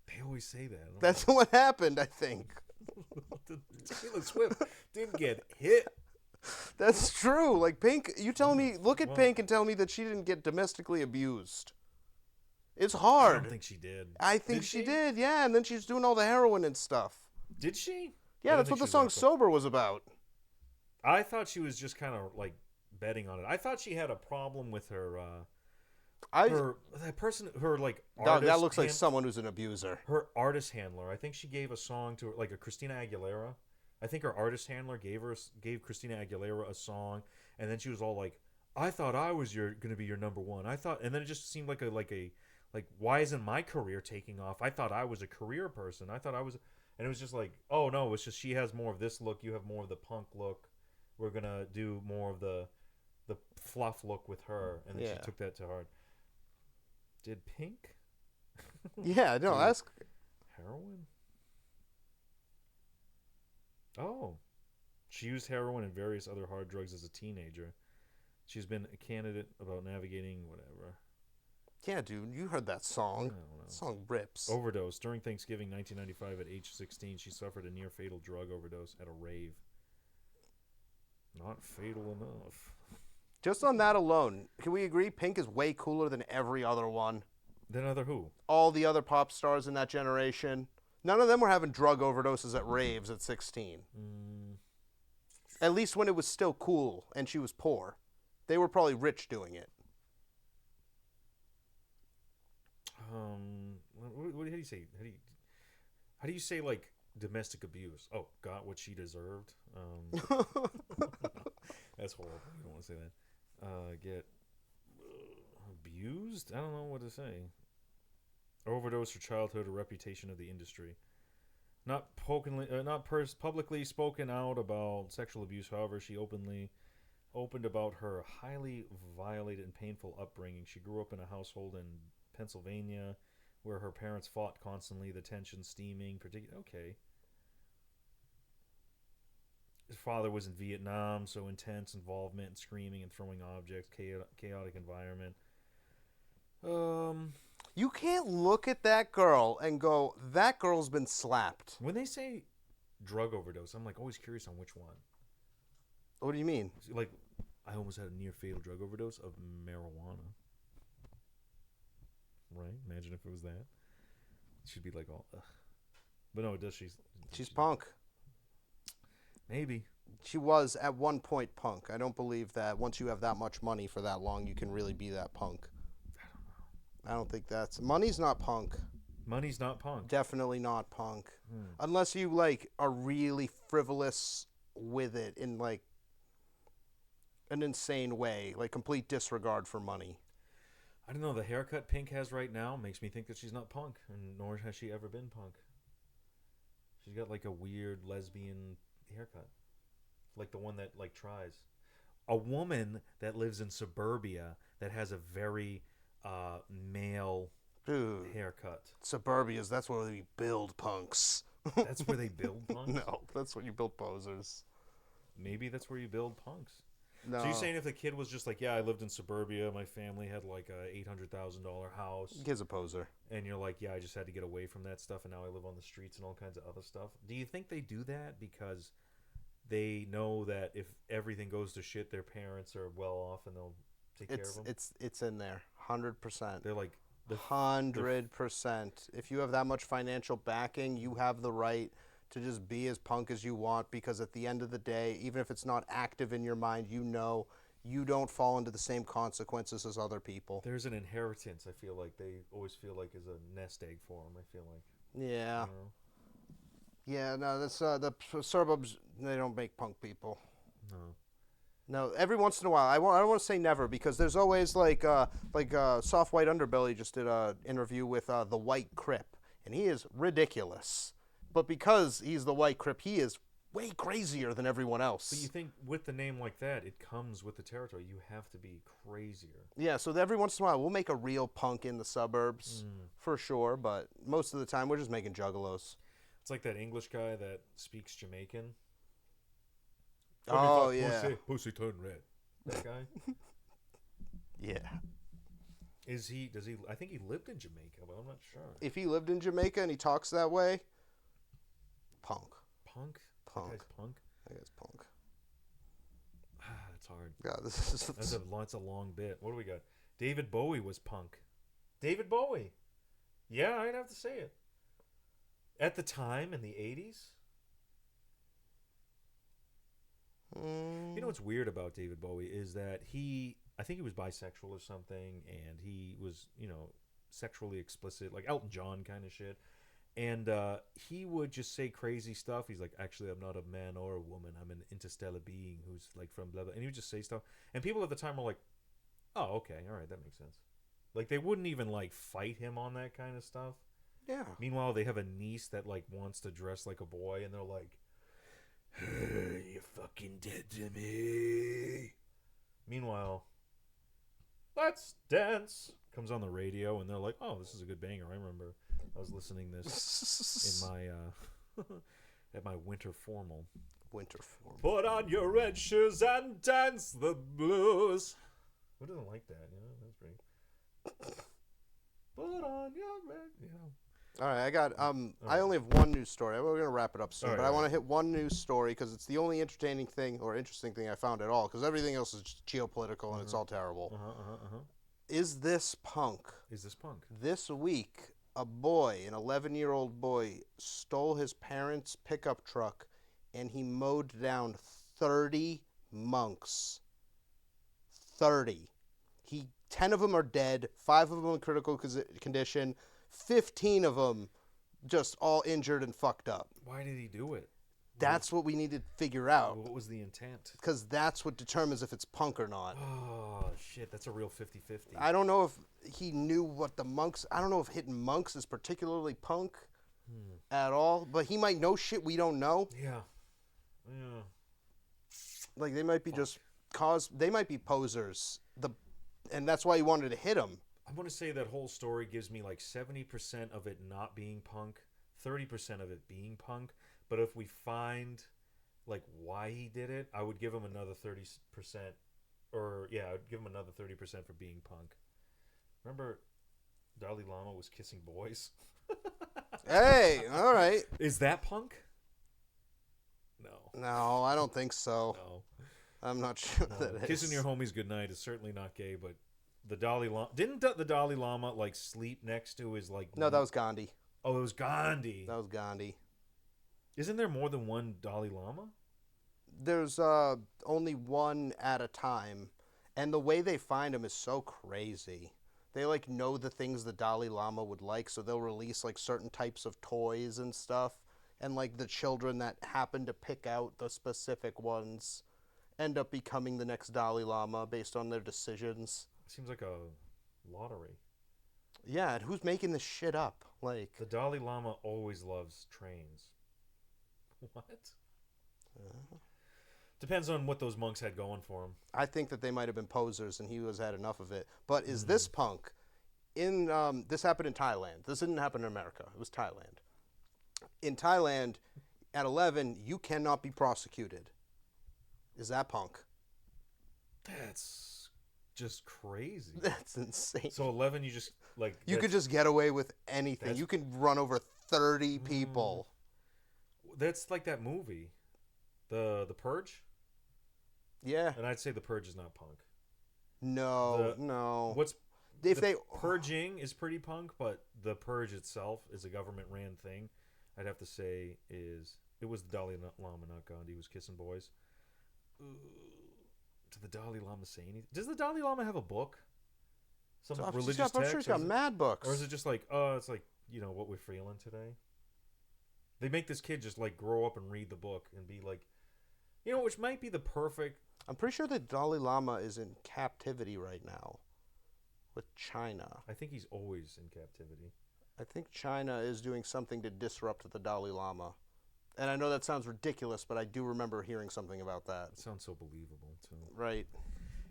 They always say that. That's what happened, I think. Taylor Swift didn't get hit. That's true. Like Pink, you tell me, look at Pink and tell me that she didn't get domestically abused. It's hard. I don't think she did. I think she did, yeah. And then she's doing all the heroin and stuff. Did she? Yeah, that's what the song Sober was about. I thought she was just kind of like betting on it. I thought she had a problem with her Dog, that looks like someone who's an abuser. Her artist handler. I think she gave a song to like a Christina Aguilera. I think her artist handler gave Christina Aguilera a song, and then she was all like, "I thought I was going to be your number one. I thought," and then it just seemed like why isn't my career taking off? I thought I was a career person. I thought I was, and it was just like, oh no, it's just she has more of this look. You have more of the punk look. We're gonna do more of the fluff look with her, and then she took that to heart. Did Pink Yeah, no, that's heroin. Oh, she used heroin and various other hard drugs as a teenager. She's been a candidate about navigating whatever. yeah, dude. You heard that song. I don't know. That song rips. Overdose. During Thanksgiving 1995 at age 16, she suffered a near-fatal drug overdose at a rave. Not fatal enough. Just on that alone, can we agree Pink is way cooler than every other one? Then other who? All the other pop stars in that generation. None of them were having drug overdoses at raves at 16. At least when it was still cool and she was poor. They were probably rich doing it. What do you say? How do you say like domestic abuse? Oh, got what she deserved. That's horrible. You don't want to say that. Get abused? I don't know what to say. Overdose her childhood, a reputation of the industry. Not publicly spoken out about sexual abuse. However, she opened about her highly violated and painful upbringing. She grew up in a household in Pennsylvania where her parents fought constantly, the tension steaming. Okay. His father was in Vietnam, so intense involvement and screaming and throwing objects, chaotic environment. You can't look at that girl and go, that girl's been slapped. When they say drug overdose, I'm like always curious on which one. What do you mean? Like, I almost had a near fatal drug overdose of marijuana. Right? Imagine if it was that. She'd be like, oh, ugh. But no, it does. She's punk. Maybe. She was at one point punk. I don't believe that once you have that much money for that long, you can really be that punk. I don't know. I don't think that's... Money's not punk. Money's not punk. Definitely not punk. Unless you, like, are really frivolous with it in, like, an insane way. Like, complete disregard for money. I don't know. The haircut Pink has right now makes me think that she's not punk, and nor has she ever been punk. She's got, like, a weird lesbian haircut. Like the one that, like, tries. A woman that lives in suburbia that has a very male haircut. Suburbias, that's where we build punks. That's where they build punks? No, that's where you build posers. Maybe that's where you build punks. No. So you're saying if the kid was just like, yeah, I lived in suburbia, my family had like a $800,000 house. Kid's a poser. And you're like, yeah, I just had to get away from that stuff and now I live on the streets and all kinds of other stuff. Do you think they do that because they know that if everything goes to shit, their parents are well off and they'll take care of them? It's in there, 100%. They're like... 100%. If you have that much financial backing, you have the right to just be as punk as you want, because at the end of the day, even if it's not active in your mind, you know you don't fall into the same consequences as other people. There's an inheritance, I feel like. They always feel like is a nest egg for them, I feel like. Yeah. You know? Yeah, no, that's the suburbs, they don't make punk people. No. No, every once in a while. I don't want to say never, because there's always like Soft White Underbelly just did an interview with the White Crip, and he is ridiculous. But because he's the White Crip, he is way crazier than everyone else. But you think with the name like that, it comes with the territory. You have to be crazier. Yeah, so every once in a while, we'll make a real punk in the suburbs, for sure, but most of the time, we're just making juggalos. It's like that English guy that speaks Jamaican. Oh, yeah. Pussy turned red. That guy? Yeah. Does he, I think he lived in Jamaica, but I'm not sure. If he lived in Jamaica and he talks that way, punk. Punk? Punk. That guy's punk? That guy's punk. It's hard. Yeah, this is... That's a long bit. What do we got? David Bowie was punk. David Bowie. Yeah, I'd have to say it. At the time, in the 80s. You know what's weird about David Bowie is that I think he was bisexual or something, and he was, sexually explicit, like Elton John kind of shit. And he would just say crazy stuff. He's like, actually, I'm not a man or a woman. I'm an interstellar being who's like from blah, blah. And he would just say stuff. And people at the time were like, oh, okay, all right, that makes sense. Like, they wouldn't even, like, fight him on that kind of stuff. Yeah. Meanwhile, they have a niece that, like, wants to dress like a boy, and they're like, you're fucking dead to me. Meanwhile, let's dance. comes on the radio, and they're like, "Oh, this is a good banger." I remember I was listening this in my at my winter formal. Winter formal. Put on your red shoes and dance the blues. Who doesn't like that? You know, that's great. Put on your red, you know. All right, I got I only have one news story. We're gonna wrap it up soon, All but right, I want to hit one news story because it's the only entertaining thing or interesting thing I found at all. Because everything else is just geopolitical and it's all terrible. Is this punk? Is this punk? This week, a boy, an 11-year-old boy, stole his parents' pickup truck, and he mowed down 30 monks. 30. 10 of them are dead. 5 of them in critical condition. 15 of them just all injured and fucked up. Why did he do it? That's what we need to figure out. What was the intent? Because that's what determines if it's punk or not. Oh, shit. That's a real 50-50. I don't know if he knew what the monks... I don't know if hitting monks is particularly punk at all. But he might know shit we don't know. Yeah. Like, they might be they might be posers. And that's why he wanted to hit him. I want to say that whole story gives me like 70% of it not being punk, 30% of it being punk. But if we find like why he did it, I would give him another 30%. I'd give him another 30% for being punk. Remember, Dalai Lama was kissing boys? Hey, all right. Is that punk? No. No, I don't think so. No. I'm not sure that is. Kissing your homies goodnight is certainly not gay, but the Dalai Lama... Didn't the Dalai Lama, like, sleep next to his, like... No, that was Gandhi. Oh, it was Gandhi. That was Gandhi. Isn't there more than one Dalai Lama? There's only one at a time, and the way they find him is so crazy. They, like, know the things the Dalai Lama would like, so they'll release, like, certain types of toys and stuff, and, like, the children that happen to pick out the specific ones end up becoming the next Dalai Lama based on their decisions. Seems like a lottery. Yeah, and who's making this shit up? Like, the Dalai Lama always loves trains. What? Depends on what those monks had going for him. I think that they might have been posers and he had enough of it. But is this punk? This happened in Thailand. This didn't happen in America. It was Thailand. In Thailand, at 11, you cannot be prosecuted. Is that punk? That's just crazy. That's insane. So 11, you just like you could just get away with anything. You can run over 30 people. That's like that movie, the Purge. Yeah. And I'd say the Purge is not punk. No. Purging is pretty punk, but the Purge itself is a government-ran thing. I'd have to say it was the Dalai Lama, not Gandhi, who was kissing boys. Did the Dalai Lama say anything? Does the Dalai Lama have a book? Some religious text? I'm sure he's got mad books. Or is it just like, it's like, what we're feeling today? They make this kid just like grow up and read the book and be like, which might be the perfect... I'm pretty sure the Dalai Lama is in captivity right now with China. I think he's always in captivity. I think China is doing something to disrupt the Dalai Lama. And I know that sounds ridiculous, but I do remember hearing something about that. It sounds so believable, too. Right.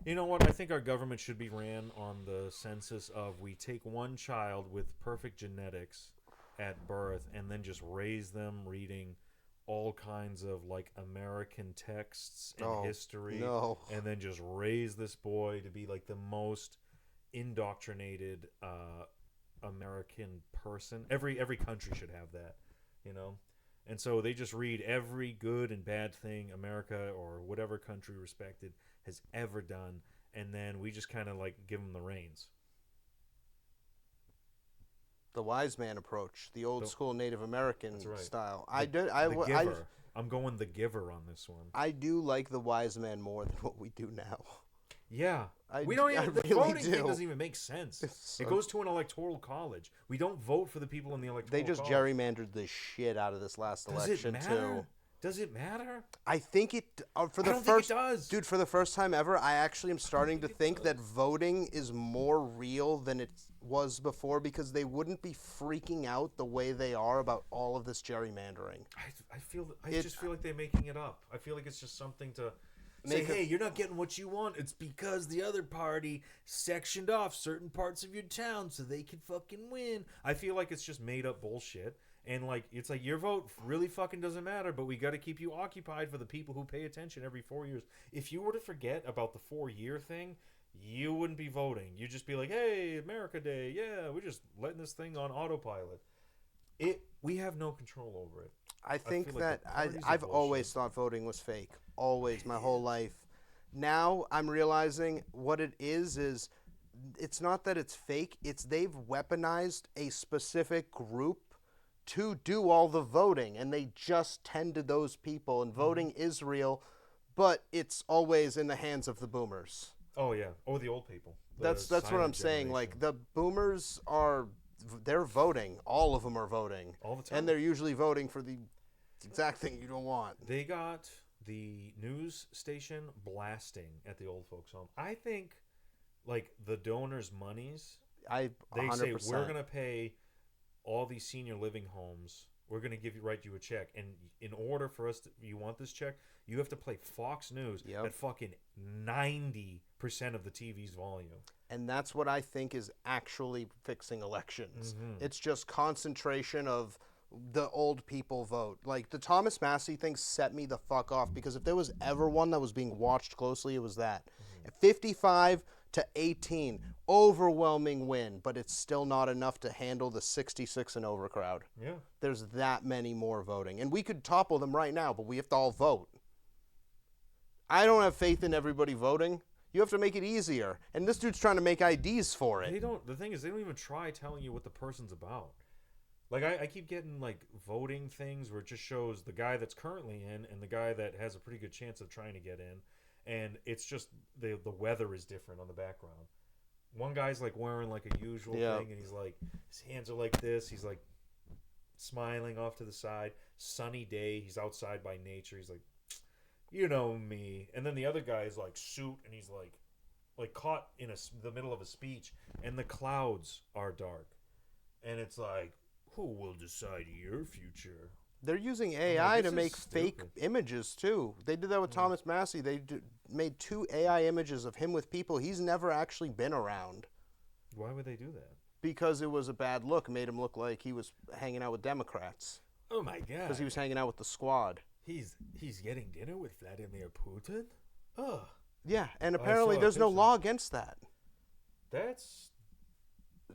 You know what? I think our government should be ran on the census of we take one child with perfect genetics at birth and then just raise them reading all kinds of like American texts and history. No. And then just raise this boy to be like the most indoctrinated American person. Every country should have that, And so they just read every good and bad thing America or whatever country respected has ever done, and then we just kind of like give them the reins. The wise man approach, the old school Native American style. I'm going the giver on this one. I do like the wise man more than what we do now. Yeah. The voting thing doesn't even make sense. It goes to an electoral college. We don't vote for the people in the electoral college. They just gerrymandered the shit out of this last election, too. Does it matter? I think it think it does. Dude, for the first time ever, I actually am starting to think that voting is more real than it was before because they wouldn't be freaking out the way they are about all of this gerrymandering. I just feel like they're making it up. I feel like it's just something to Say, hey, you're not getting what you want. It's because the other party sectioned off certain parts of your town so they could fucking win. I feel like it's just made up bullshit. And like it's like your vote really fucking doesn't matter, but we got to keep you occupied for the people who pay attention every 4 years. If you were to forget about the 4-year thing, you wouldn't be voting. You'd just be like, hey, America Day. Yeah, we're just letting this thing on autopilot. We have no control over it. I think that I've always thought voting was fake. Always, my whole life. Now I'm realizing what it is it's not that it's fake. It's they've weaponized a specific group to do all the voting, and they just tend to those people, and voting is real, but it's always in the hands of the boomers. Oh, yeah. Oh, the old people. That's what I'm saying. Like, the boomers they're voting. All of them are voting. All the time. And they're usually voting for the exact thing you don't want. They got the news station blasting at the old folks' home. I think, like, the donors' monies, they 100%. Say, we're going to pay all these senior living homes. We're going to write you a check. And in order for us you want this check, you have to play Fox News at fucking 90% of the TV's volume. And that's what I think is actually fixing elections. Mm-hmm. It's just concentration of the old people vote. Like, the Thomas Massie thing set me the fuck off, because if there was ever one that was being watched closely, it was that. Mm-hmm. At 55 to 18, overwhelming win, but it's still not enough to handle the 66 and over crowd. Yeah. There's that many more voting. And we could topple them right now, but we have to all vote. I don't have faith in everybody voting. You have to make it easier. And this dude's trying to make IDs for it. The thing is, they don't even try telling you what the person's about. Like, I keep getting, like, voting things where it just shows the guy that's currently in and the guy that has a pretty good chance of trying to get in. And it's just the weather is different on the background. One guy's, like, wearing, like, a usual thing, and he's, like, his hands are like this. He's, like, smiling off to the side. Sunny day. He's outside by nature. He's, like, you know me. And then the other guy is, like, suit, and he's, like caught in the middle of a speech, and the clouds are dark. And it's like, who will decide your future? They're using AI to make fake images, too. They did that with Thomas Massie. They made 2 AI images of him with people he's never actually been around. Why would they do that? Because it was a bad look. It made him look like he was hanging out with Democrats. Oh, my God. Because he was hanging out with the squad. He's getting dinner with Vladimir Putin? Ugh. Yeah, and apparently there's no law against that.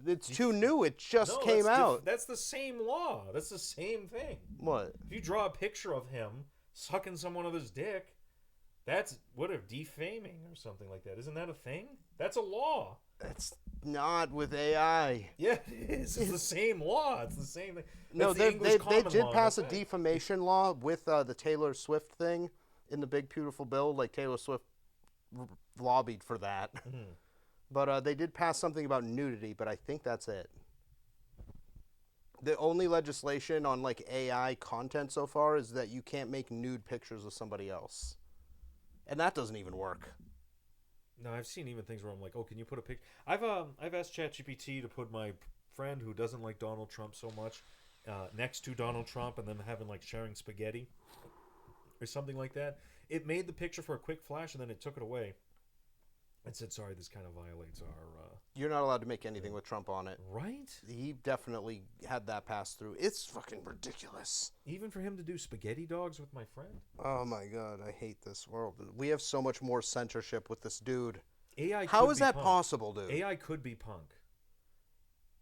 It's too new. It just came out. That's the same law. That's the same thing. What? If you draw a picture of him sucking someone other's dick, that's defaming or something like that. Isn't that a thing? That's a law. That's not with AI. Yeah, it is. It's the same law. It's the same thing. No, they did pass a defamation law with the Taylor Swift thing in the Big Beautiful Bill. Like, Taylor Swift lobbied for that. Mm-hmm. But they did pass something about nudity, but I think that's it. The only legislation on, like, AI content so far is that you can't make nude pictures of somebody else. And that doesn't even work. No, I've seen even things where I'm like, oh, can you put a picture? I've asked ChatGPT to put my friend who doesn't like Donald Trump so much next to Donald Trump, and then having, like, sharing spaghetti or something like that. It made the picture for a quick flash, and then it took it away. And said, sorry, this kind of violates our... You're not allowed to make anything with Trump on it. Right? He definitely had that pass through. It's fucking ridiculous. Even for him to do spaghetti dogs with my friend? Oh, my God. I hate this world. We have so much more censorship with this dude. AI How is that possible, dude? AI could be punk.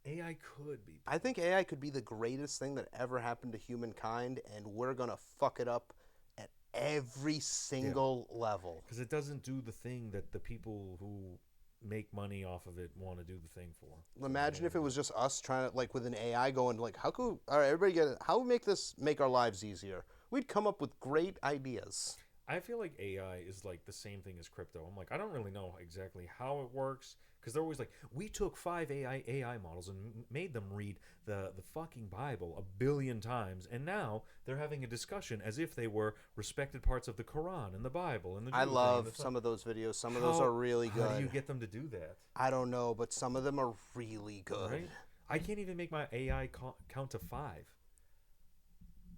AI could be punk. I think AI could be the greatest thing that ever happened to humankind, and we're going to fuck it up at every single level. Because it doesn't do the thing that the people who make money off of it want to do the thing for. Imagine if it was just us trying to, like, with an AI going, like, how could, all right, everybody get it, how would make our lives easier? We'd come up with great ideas. I feel like AI is like the same thing as crypto. I'm like, I don't really know exactly how it works, because they're always like, we took 5 AI models and made them read the fucking Bible 1 billion times, and now they're having a discussion as if they were respected parts of the Quran and the Bible and the. I love some of those videos. Some of those are really good. How do you get them to do that? I don't know, but some of them are really good. Right? I can't even make my AI count to 5.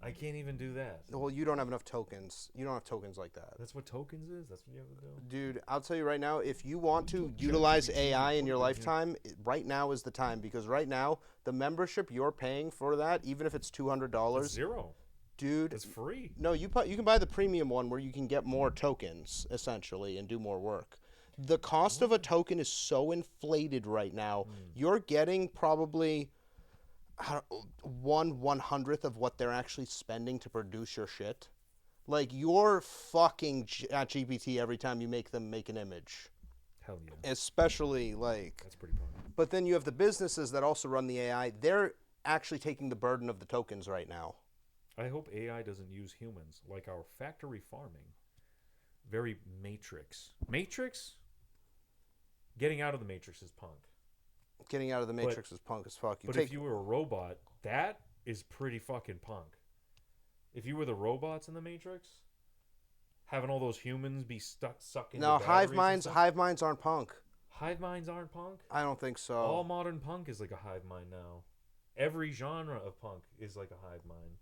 I can't even do that. Well, you don't have enough tokens. You don't have tokens like that. That's what tokens is? That's what you have to do? Dude, I'll tell you right now, if you want to utilize AI in your lifetime, right now is the time. Because right now, the membership you're paying for that, even if it's $200... It's zero. Dude. It's free. No, you can buy the premium one where you can get more tokens, essentially, and do more work. The cost of a token is so inflated right now. You're getting probably... 1/100th of what they're actually spending to produce your shit. Like, you're fucking ChatGPT every time you make them make an image. Hell yeah. Especially, like... That's pretty fun. But then you have the businesses that also run the AI. They're actually taking the burden of the tokens right now. I hope AI doesn't use humans like our factory farming. Very Matrix. Matrix? Getting out of the Matrix is punk. Getting out of the Matrix is punk as fuck. If you were a robot, that is pretty fucking punk. If you were the robots in the Matrix, having all those humans be sucked into hive minds aren't punk. Hive minds aren't punk? I don't think so. All modern punk is like a hive mind now. Every genre of punk is like a hive mind.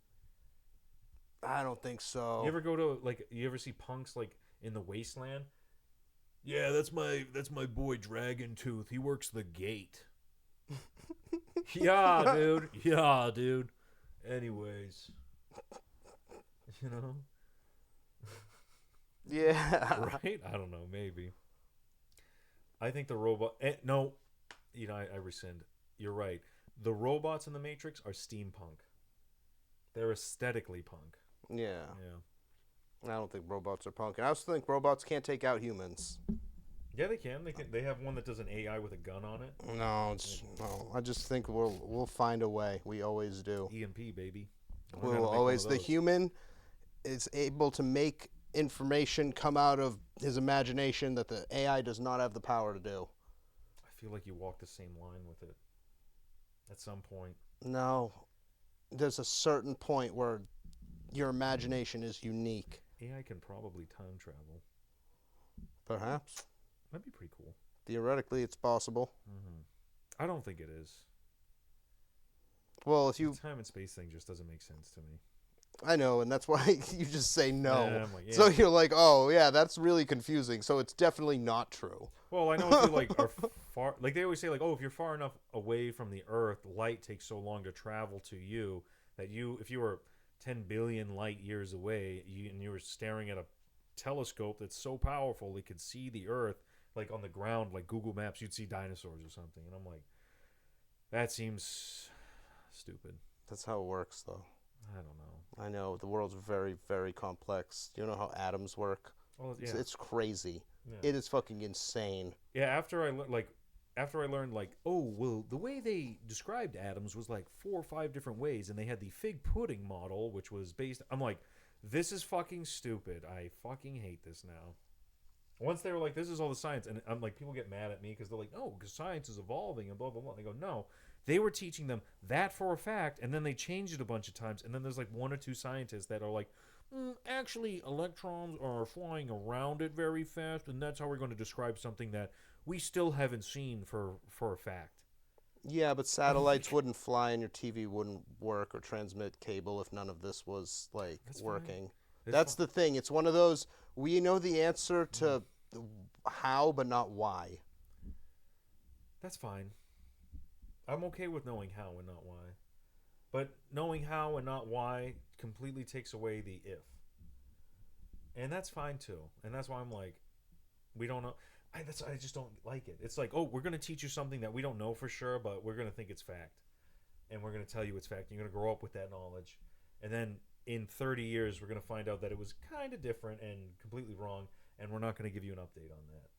I don't think so. You ever go to you ever see punks like in the wasteland? Yeah, that's my boy Dragon Tooth. He works the gate. Yeah, dude. Anyways, you know. Yeah. Right? I don't know. Maybe. I think the robot. No, I rescind. You're right. The robots in the Matrix are steampunk. They're aesthetically punk. Yeah. Yeah. I don't think robots are punk. And I also think robots can't take out humans. Yeah, they can. They have one that does an AI with a gun on it. No. I just think we'll find a way. We always do. EMP, baby. We'll always. The human is able to make information come out of his imagination that the AI does not have the power to do. I feel like you walk the same line with it. At some point. No. There's a certain point where your imagination is unique. AI can probably time travel. Perhaps. That'd be pretty cool. Theoretically, it's possible. Mm-hmm. I don't think it is. Well, if you... The time and space thing just doesn't make sense to me. I know, and that's why you just say no. Yeah, yeah. So you're like, oh, yeah, that's really confusing. So it's definitely not true. Well, I know if you are far... Like they always say, if you're far enough away from the Earth, light takes so long to travel to you that if you were 10 billion light years away and you were staring at a telescope that's so powerful it could see the Earth, like on the ground, like Google Maps, you'd see dinosaurs or something. And I'm like, that seems stupid. That's how it works, though. I don't know. I know. The world's very, very complex. Do you know how atoms work? Well, yeah. It's crazy. Yeah. It is fucking insane. Yeah, after I learned, the way they described atoms was like 4 or 5 different ways, and they had the fig pudding model, which was based... I'm like, this is fucking stupid. I fucking hate this now. Once they were like, this is all the science, and I'm like, people get mad at me because they're like, no, because science is evolving and blah, blah, blah. And I go, no. They were teaching them that for a fact, and then they changed it a bunch of times, and then there's like 1 or 2 scientists that are like, actually, electrons are flying around it very fast, and that's how we're going to describe something that we still haven't seen for a fact. Yeah, but satellites wouldn't fly and your TV wouldn't work or transmit cable if none of this was, working. That's the thing. It's one of those, we know the answer to how, but not why. That's fine. I'm okay with knowing how and not why. But knowing how and not why completely takes away the if. And that's fine, too. And that's why I'm like, we don't know. I just don't like it. It's like, oh, we're going to teach you something that we don't know for sure, but we're going to think it's fact. And we're going to tell you it's fact. You're going to grow up with that knowledge. And then in 30 years, we're going to find out that it was kind of different and completely wrong, and we're not going to give you an update on that.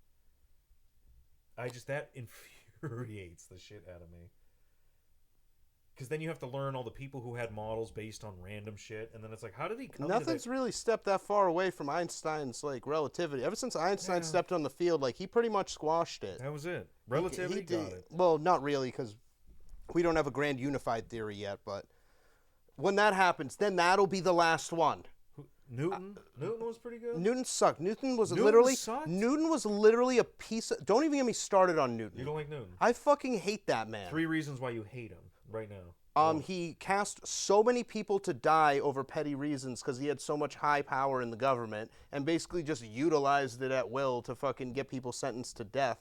That infuriates the shit out of me. Because then you have to learn all the people who had models based on random shit, and then it's like, how did he come Nothing's really stepped that far away from Einstein's, relativity. Ever since Einstein stepped on the field, he pretty much squashed it. That was it. Relativity got it. Well, not really, because we don't have a grand unified theory yet, but when that happens, then that'll be the last one. Newton? Newton was pretty good? Newton sucked. Newton was literally a piece of... Don't even get me started on Newton. You don't like Newton? I fucking hate that man. 3 reasons why you hate him right now. He cast so many people to die over petty reasons because he had so much high power in the government and basically just utilized it at will to fucking get people sentenced to death.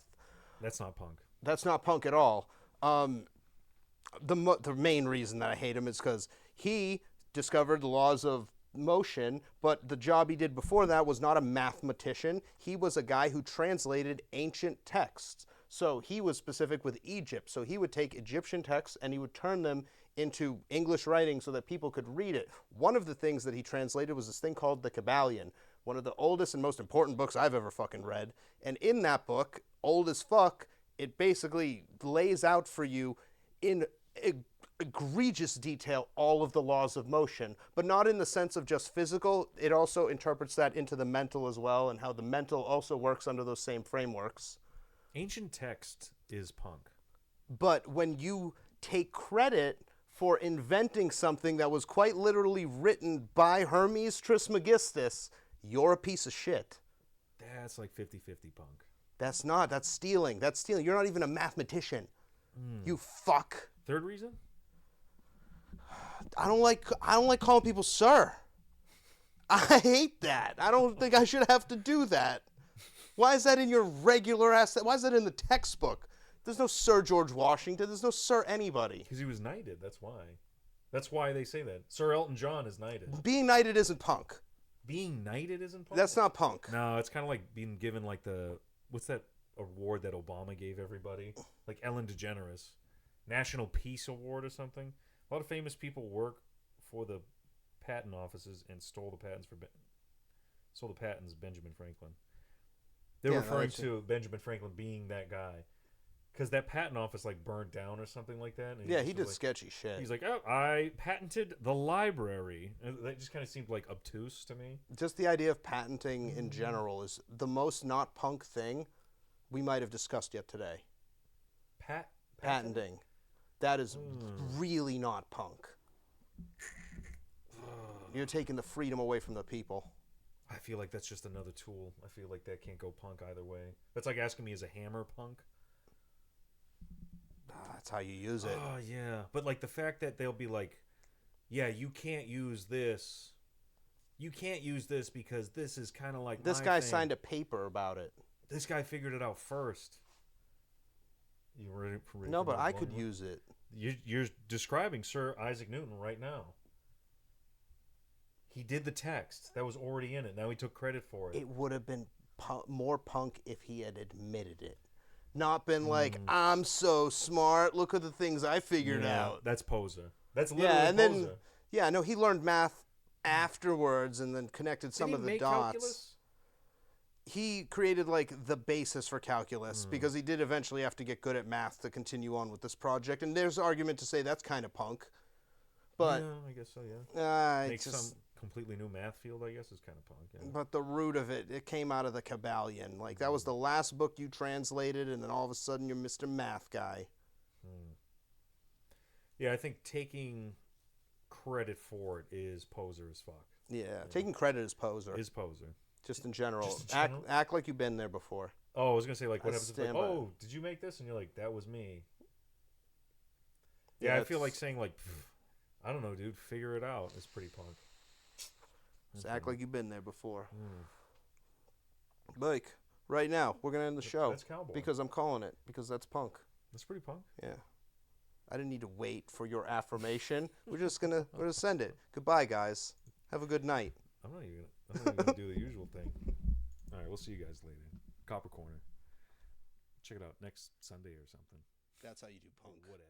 That's not punk. That's not punk at all. The main reason that I hate him is because he discovered the laws of motion, but the job he did before that was not a mathematician. He was a guy who translated ancient texts. So he was specific with Egypt. So he would take Egyptian texts and he would turn them into English writing so that people could read it. One of the things that he translated was this thing called the Kybalion, one of the oldest and most important books I've ever fucking read. And in that book, old as fuck, it basically lays out for you in egregious detail all of the laws of motion, but not in the sense of just physical. It also interprets that into the mental as well, and how the mental also works under those same frameworks. Ancient text is punk. But when you take credit for inventing something that was quite literally written by Hermes Trismegistus, you're a piece of shit. That's like 50-50 punk. That's not. That's stealing. That's stealing. You're not even a mathematician. You fuck. Third reason? I don't like calling people sir. I hate that. I don't think I should have to do that. Why is that in your regular ass? Why is that in the textbook? There's no Sir George Washington. There's no Sir anybody. Because he was knighted. That's why. That's why they say that. Sir Elton John is knighted. Being knighted isn't punk. Being knighted isn't punk? That's not punk. No, it's kind of like being given like the... What's that award that Obama gave everybody? Like Ellen DeGeneres. National Peace Award or something. A lot of famous people work for the patent offices and stole the patents Benjamin Franklin. They're referring to Benjamin Franklin being that guy. Because that patent office like burned down or something like that. And he did sketchy shit. He's like, oh, I patented the library. And that just kind of seemed like obtuse to me. Just the idea of patenting in general is the most not punk thing we might have discussed yet today. Patenting. That is really not punk. You're taking the freedom away from the people. I feel like that's just another tool. I feel like that can't go punk either way. That's like asking me, is a hammer punk? That's how you use it. Oh, yeah. But like the fact that they'll be like, yeah, you can't use this. You can't use this because this is kind of like this guy signed a paper about it. This guy figured it out first. You ready for No, but I could use it. You're describing Sir Isaac Newton right now. He did the text that was already in it. Now he took credit for it. It would have been more punk if he had admitted it. Not been like, I'm so smart. Look at the things I figured out. That's poser. That's literally poser. He learned math afterwards and then connected some of the dots. Calculus? He created like the basis for calculus because he did eventually have to get good at math to continue on with this project. And there's argument to say that's kind of punk. But yeah, I guess so, yeah. Make some completely new math field, I guess, is kind of punk. Yeah. But the root of it came out of the Kybalion. Like, that was the last book you translated, and then all of a sudden you're Mr. Math Guy. Yeah, I think taking credit for it is poser as fuck. Yeah, taking credit is poser. Just in general. Act like you've been there before. Oh, I was going to say, like, what happens if, like, oh, did you make this? And you're like, that was me. Yeah, I feel like saying, like, I don't know, dude, figure it out. It's pretty punk. Just act like you've been there before. Like, right now, we're going to end the show. That's cowboy. Because I'm calling it. Because that's punk. That's pretty punk. Yeah. I didn't need to wait for your affirmation. We're just going to send it. Goodbye, guys. Have a good night. I'm not even going to do the usual thing. All right, we'll see you guys later. Copper Corner. Check it out next Sunday or something. That's how you do punk. Whatever.